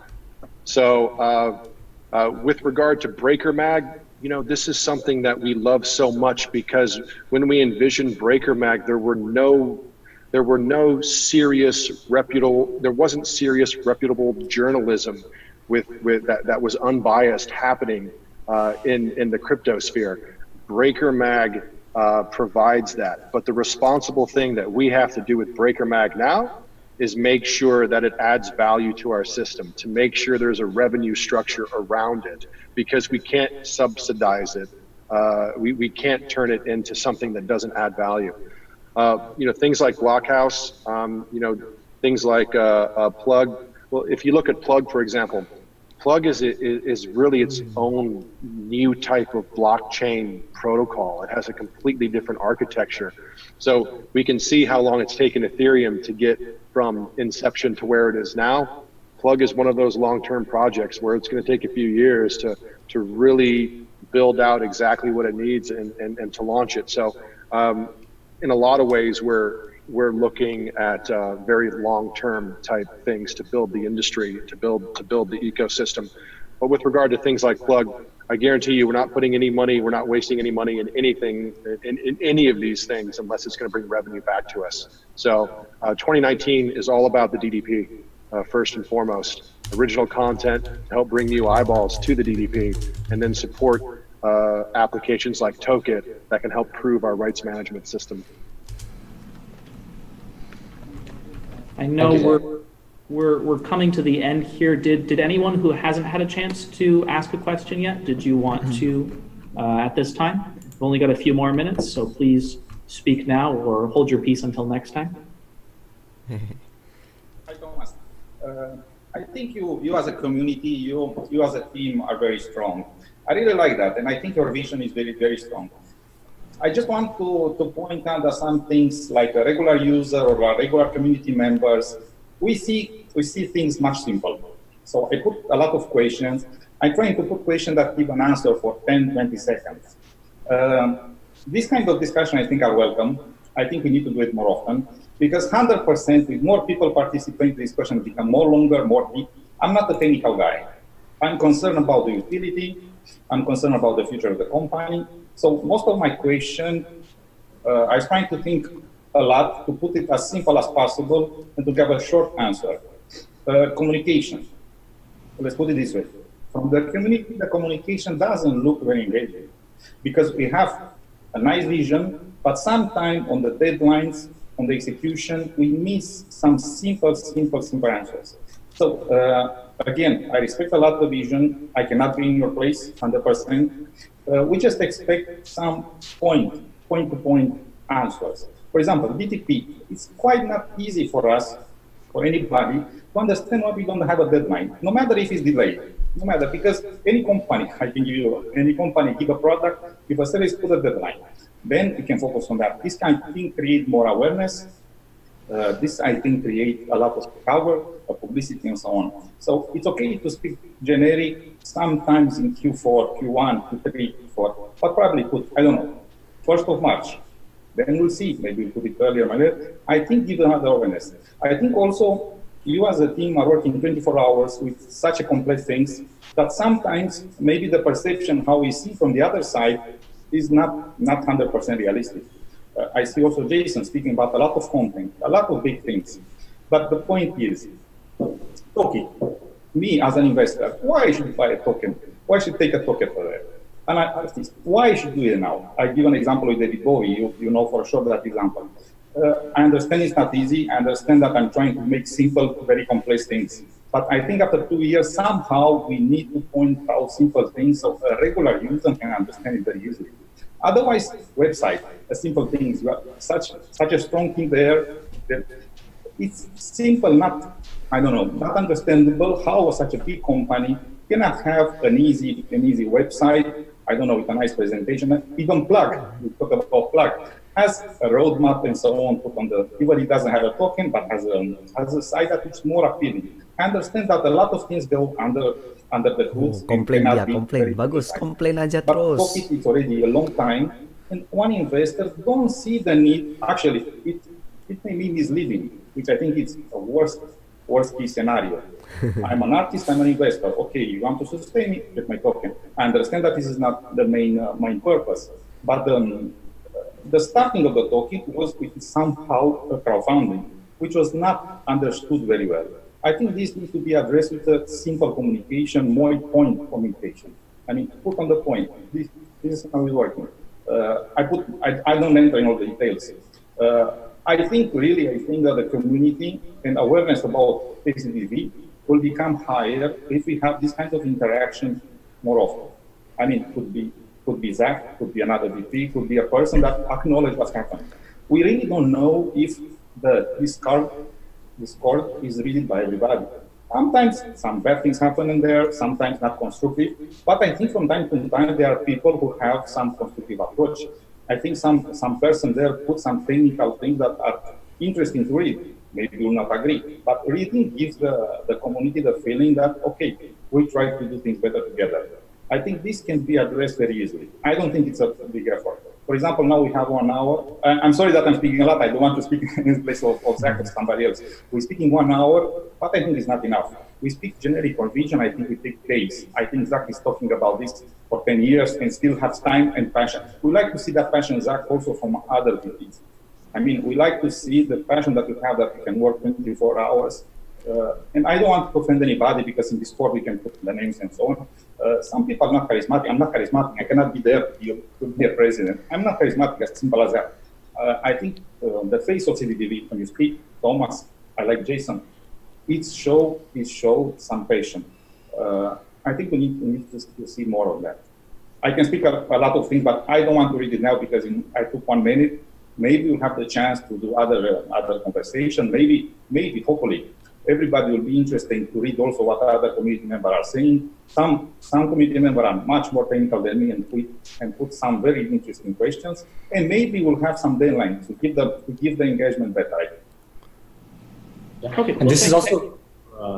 So with regard to Breaker Mag, you know, this is something that we love so much, because when we envisioned Breaker Mag, there wasn't serious reputable journalism that was unbiased happening in the crypto sphere. Breaker Mag provides that, but the responsible thing that we have to do with Breaker Mag now is make sure that it adds value to our system, to make sure there's a revenue structure around it, because we can't subsidize it. We can't turn it into something that doesn't add value. Things like Blockhouse, things like Plug. Well, if you look at Plug, for example, Plug is really its own new type of blockchain protocol. It has a completely different architecture. So we can see how long it's taken Ethereum to get from inception to where it is now. Plug is one of those long-term projects where it's going to take a few years to really build out exactly what it needs and to launch it. So in a lot of ways, we're looking at very long-term type things to build the industry, to build the ecosystem. But with regard to things like Plug, I guarantee you, we're not putting any money, we're not wasting any money in anything, in any of these things, unless it's going to bring revenue back to us. So 2019 is all about the DDP, first and foremost. Original content to help bring new eyeballs to the DDP, and then support applications like Token that can help prove our rights management system.
I know we're coming to the end here. Did anyone who hasn't had a chance to ask a question yet, did you want to at this time? We've only got a few more minutes, so please speak now or hold your peace until next time.
Hi, Thomas. I think you as a community, you as a team are very strong. I really like that, and I think your vision is very, very strong. I just want to point out that some things like a regular user or a regular community members, we see things much simpler. So I put a lot of questions. I'm trying to put questions that give an answer for 10, 20 seconds. This kind of discussion I think are welcome. I think we need to do it more often, because 100% with more people participating in the discussion become more longer, more deep. I'm not a technical guy. I'm concerned about the utility. I'm concerned about the future of the company. So most of my question, I was trying to think a lot to put it as simple as possible and to give a short answer. Communication. Let's put it this way. From the community, the communication doesn't look very engaging, because we have a nice vision, but sometimes on the deadlines, on the execution, we miss some simple answers. So again, I respect a lot the vision. I cannot be in your place 100%. We just expect some point-to-point answers. For example, BTP, it's quite not easy for us, for anybody, to understand why we don't have a deadline, no matter if it's delayed. No matter, because any company, I can give you, any company give a product, if a service put a deadline, then we can focus on that. This kind of thing create more awareness. This, I think, create a lot of cover, publicity, and so on. So it's okay to speak generic sometimes in Q4, Q1, Q3, Q4, but probably put, I don't know, 1st of March. Then we'll see, maybe we'll put it earlier, maybe. I think give another awareness. I think also you as a team are working 24 hours with such a complex things that sometimes maybe the perception how we see from the other side is not 100% realistic. I see also Jason speaking about a lot of content, a lot of big things. But the point is, okay, me as an investor, why I should buy a token? Why should take a token for that? And I ask this, why I should do it now? I give an example with David Bowie, you know for sure that example. I understand it's not easy. I understand that I'm trying to make simple, very complex things. But I think after 2 years, somehow we need to point out simple things so a regular user can understand it very easily. Otherwise, website, a simple thing, you have such a strong thing there that it's simple, not understandable how such a big company cannot have an easy website, I don't know, with a nice presentation, even Plug, we talk about Plug, has a roadmap and so on put on the, even it doesn't have a token, but has a site that is more appealing. I understand that a lot of things go under the hoods.
Komplain bagus, komplain aja terus.
But it's already a long time, and one investor don't see the need. Actually, it may be misleading, which I think is a worst case scenario. I'm an artist, I'm an investor. Okay, you want to sustain me with my token. I understand that this is not the main purpose, but the starting of the token was with somehow a crowdfunding, which was not understood very well. I think this needs to be addressed with a simple communication, more point communication. I mean, put on the point. This is how it's working. I don't enter in all the details. I think that the community and awareness about PCDV will become higher if we have this kind of interaction more often. I mean, could be Zach, could be another VP, could be a person that acknowledges what's happening. We really don't know if the Discord is read by everybody. Sometimes some bad things happen in there, sometimes not constructive, but I think from time to time there are people who have some constructive approach. I think some person there put some technical things that are interesting to read. Maybe you will not agree, but reading gives the community the feeling that, okay, we try to do things better together. I think this can be addressed very easily. I don't think it's a big effort. For example, now we have 1 hour. I'm sorry that I'm speaking a lot. I don't want to speak in place of Zach or somebody else. We're speaking 1 hour, but I think it's not enough. We speak generic or vision. I think we take days. I think Zach is talking about this for 10 years and still has time and passion. We like to see that passion, Zach, also from other VPs. I mean, we like to see the passion that you have, that you can work 24 hours. And I don't want to offend anybody, because in Discord we can put the names and so on. Some people are not charismatic. I'm not charismatic. I cannot be there to be a president. I'm not charismatic, as simple as that. I think the face of CDDV, when you speak, Thomas, I like Jason, it show some passion. I think we need to see more of that. I can speak a lot of things, but I don't want to read it now, because I took 1 minute. Maybe we'll have the chance to do other conversation. Maybe, hopefully, everybody will be interested to read also what other community members are saying. Some community members are much more technical than me and put some very interesting questions. And maybe we'll have some deadline to give the engagement better.
Yeah.
Okay.
And this is also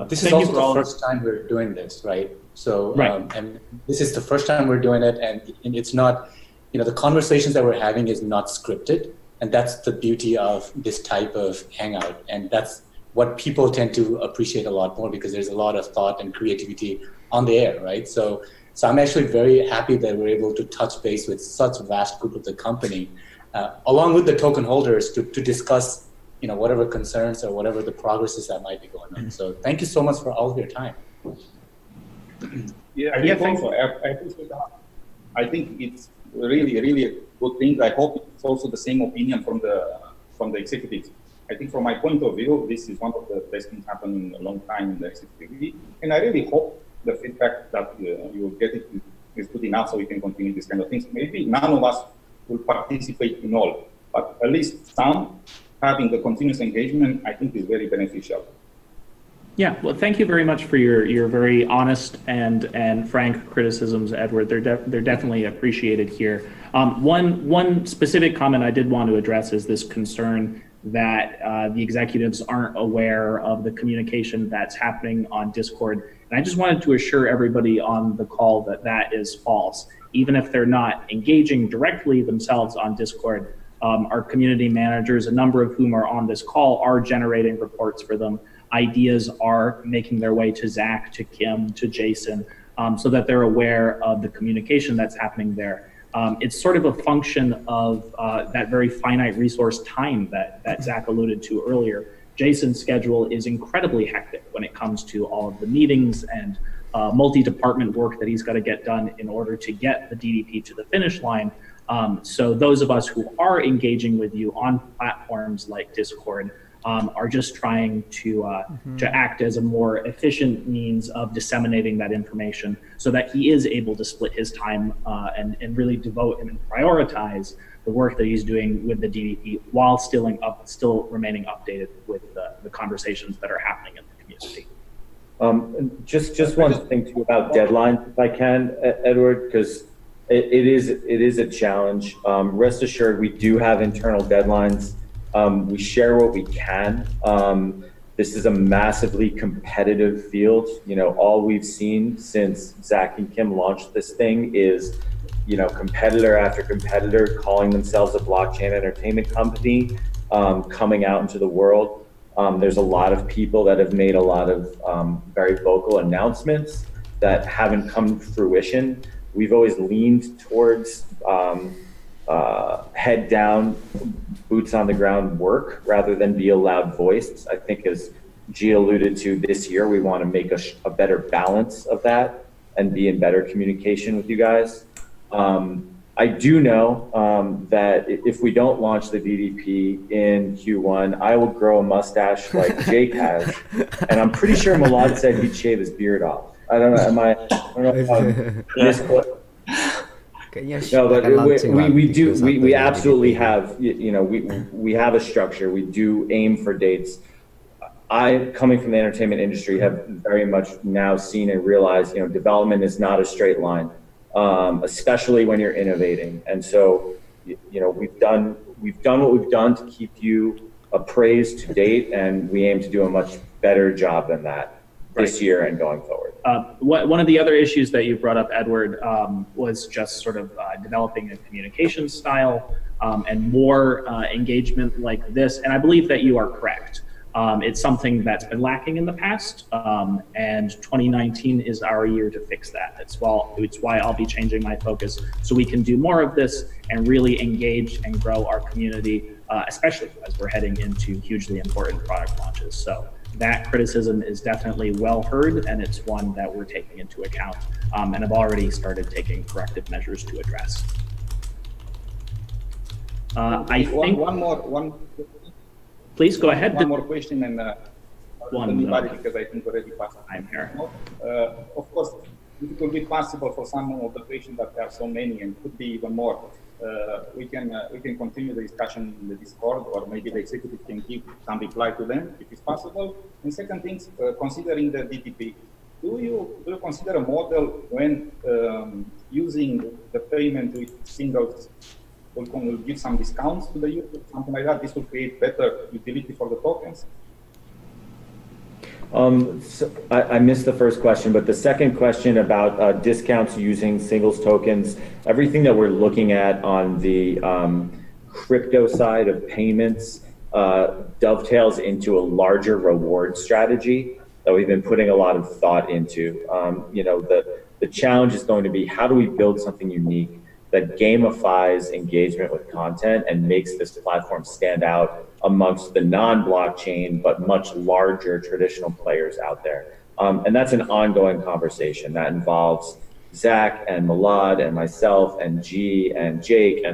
the first time we're doing this, right? So, and this is the first time we're doing it, and it's not, the conversations that we're having is not scripted, and that's the beauty of this type of hangout, and that's what people tend to appreciate a lot more, because there's a lot of thought and creativity on the air, right? So I'm actually very happy that we're able to touch base with such a vast group of the company, along with the token holders, to discuss, whatever concerns or whatever the progresses that might be going on. So thank you so much for all of your time.
I think it's really a good thing. I hope it's also the same opinion from the executives. I think from my point of view, this is one of the best things happening in a long time in the executive, and I really hope the feedback that you will get is good enough so we can continue this kind of things. Maybe none of us will participate in all, but at least some having the continuous engagement, I think, is very beneficial.
Yeah, well, thank you very much for your very honest and frank criticisms, Edward. They're definitely appreciated here. One specific comment I did want to address is this concern that the executives aren't aware of the communication that's happening on Discord. And I just wanted to assure everybody on the call that that is false. Even if they're not engaging directly themselves on Discord, our community managers, a number of whom are on this call, are generating reports for them. Ideas are making their way to Zach, to Kim, to Jason, so that they're aware of the communication that's happening there. It's sort of a function of that very finite resource time that Zach alluded to earlier. Jason's schedule is incredibly hectic when it comes to all of the meetings and multi-department work that he's got to get done in order to get the DDP to the finish line. So those of us who are engaging with you on platforms like Discord are just trying to act as a more efficient means of disseminating that information so that he is able to split his time and really devote and prioritize the work that he's doing with the DDP while still remaining updated with the conversations that are happening in the community.
Just one thing too about deadlines, if I can, Edward, because it is a challenge. Rest assured, we do have internal deadlines. We share what we can. This is a massively competitive field. All we've seen since Zach and Kim launched this thing is, competitor after competitor calling themselves a blockchain entertainment company, coming out into the world. There's a lot of people that have made a lot of very vocal announcements that haven't come to fruition. We've always leaned towards head down, boots on the ground work rather than be a loud voice. I think, as G alluded to, this year we want to make a better balance of that and be in better communication with you guys. I I do know that if we don't launch the DDP in Q1, I will grow a mustache like Jake has, and I'm pretty sure Milad said he'd shave his beard off. I don't know. I don't know if I'm misquoted. No, but we absolutely have, we have a structure. We do aim for dates. I, coming from the entertainment industry, have very much now seen and realized, development is not a straight line, especially when you're innovating. And so, we've done what we've done to keep you appraised to date, and we aim to do a much better job than that this year and going forward.
One of the other issues that you brought up, Edward, was just sort of developing a communication style and more engagement like this. And I believe that you are correct. It's something that's been lacking in the past, and 2019 is our year to fix that. It's why I'll be changing my focus so we can do more of this and really engage and grow our community, especially as we're heading into hugely important product launches. So that criticism is definitely well heard, and it's one that we're taking into account, and have already started taking corrective measures to address. I think please go ahead.
One more question, and because I think already past
time here.
Of course, it could be possible for some of the questions that there are so many, and could be even more. We can continue the discussion in the Discord, or maybe the executive can give some reply to them if it's possible. And second things, considering the DTP, do you consider a model when using the payment with singles will give some discounts to the user, something like that? This will create better utility for the tokens.
So I missed the first question, but the second question about discounts using singles tokens, everything that we're looking at on the crypto side of payments dovetails into a larger reward strategy that we've been putting a lot of thought into. The challenge is going to be, how do we build something unique that gamifies engagement with content and makes this platform stand out amongst the non-blockchain but much larger traditional players out there. And that's an ongoing conversation that involves Zach and Milad and myself and G and Jake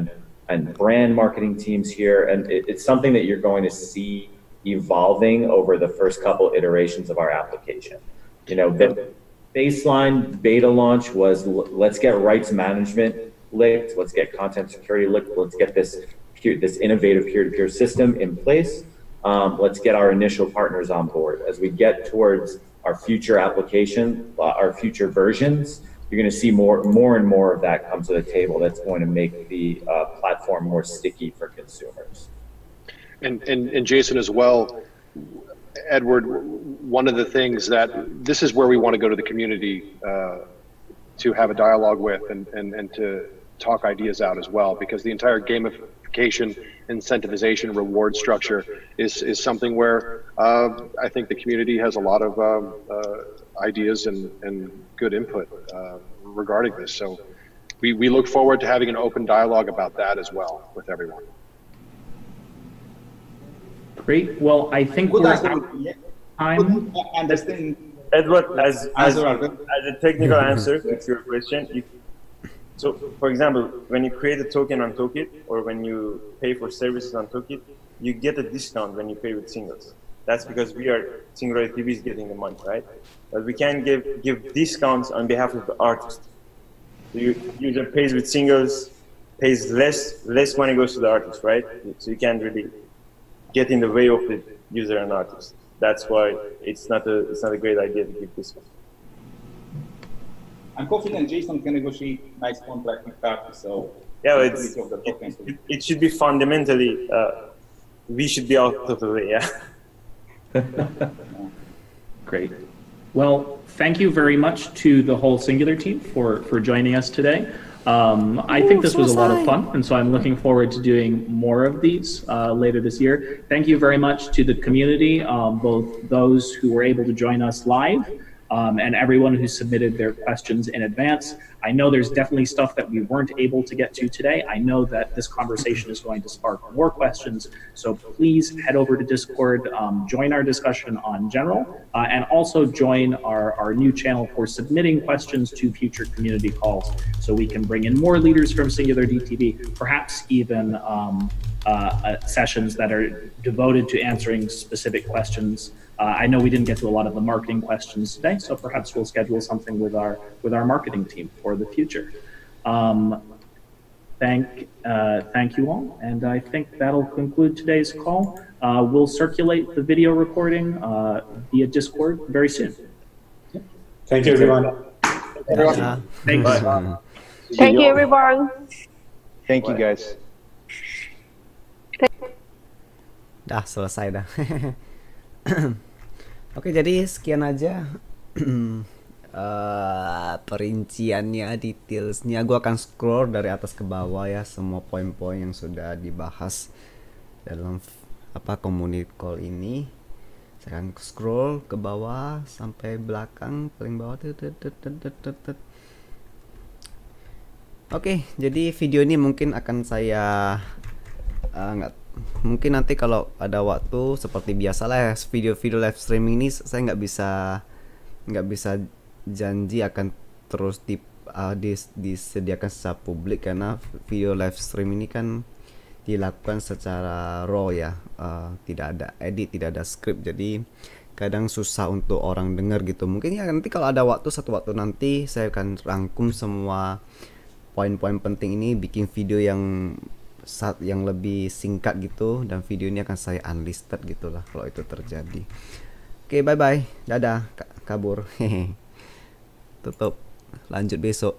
and brand marketing teams here. And it's something that you're going to see evolving over the first couple iterations of our application. The baseline beta launch was, let's get rights management licked, let's get content security licked, let's get this innovative peer-to-peer system in place. Let's get our initial partners on board. As we get towards our future application, our future versions, you're going to see more and more of that come to the table. That's going to make the platform more sticky for consumers.
And Jason as well, Edward, one of the things that this is where we want to go to the community to have a dialogue with and to talk ideas out as well, because the entire gamification, incentivization, reward structure is something where I think the community has a lot of ideas and good input regarding this. So we look forward to having an open dialogue about that as well with everyone.
Great. Well, I think we're out of time.
Understand, Edward, as a technical answer to your question. So, for example, when you create a token on Token, or when you pay for services on Token, you get a discount when you pay with singles. That's because Singularity TV is getting the money, right? But we can give discounts on behalf of the artist. The user pays with singles, pays less money goes to the artist, right? So you can't really get in the way of the user and artist. That's why it's not a great idea to give discounts.
I'm confident Jason can negotiate nice contract with artists, so
yeah, it should be fundamentally, we should be out of the way, yeah.
Great. Well, thank you very much to the whole Singular team for joining us today. I think this was a lot of fun, and so I'm looking forward to doing more of these later this year. Thank you very much to the community, both those who were able to join us live, and everyone who submitted their questions in advance. I know there's definitely stuff that we weren't able to get to today. I know that this conversation is going to spark more questions, so please head over to Discord, join our discussion on general, and also join our new channel for submitting questions to future community calls, so we can bring in more leaders from Singular DTV, perhaps even sessions that are devoted to answering specific questions. I know we didn't get to a lot of the marketing questions today, so perhaps we'll schedule something with our marketing team for the future. Thank you all, and I think that'll conclude today's call. We'll circulate the video recording via Discord very soon.
Thank you, everyone.
Thanks.
Thank you, everyone.
Thank you, guys.
Dah selesai dah. Oke, jadi sekian aja perinciannya, detailsnya. Gue akan scroll dari atas ke bawah ya, semua poin-poin yang sudah dibahas dalam community call ini. Saya akan scroll ke bawah sampai belakang paling bawah. Oke, jadi video ini mungkin akan saya mungkin nanti kalau ada waktu seperti biasa lah ya, video-video live streaming ini saya nggak bisa janji akan terus disediakan secara publik, karena video live stream ini kan dilakukan secara raw ya, tidak ada edit, tidak ada script, jadi kadang susah untuk orang dengar gitu. Mungkin ya nanti kalau ada satu waktu nanti saya akan rangkum semua poin-poin penting ini, bikin video yang lebih singkat gitu, dan video ini akan saya unlisted gitulah kalau itu terjadi. Oke, bye bye, dadah, kabur. Tutup, lanjut besok.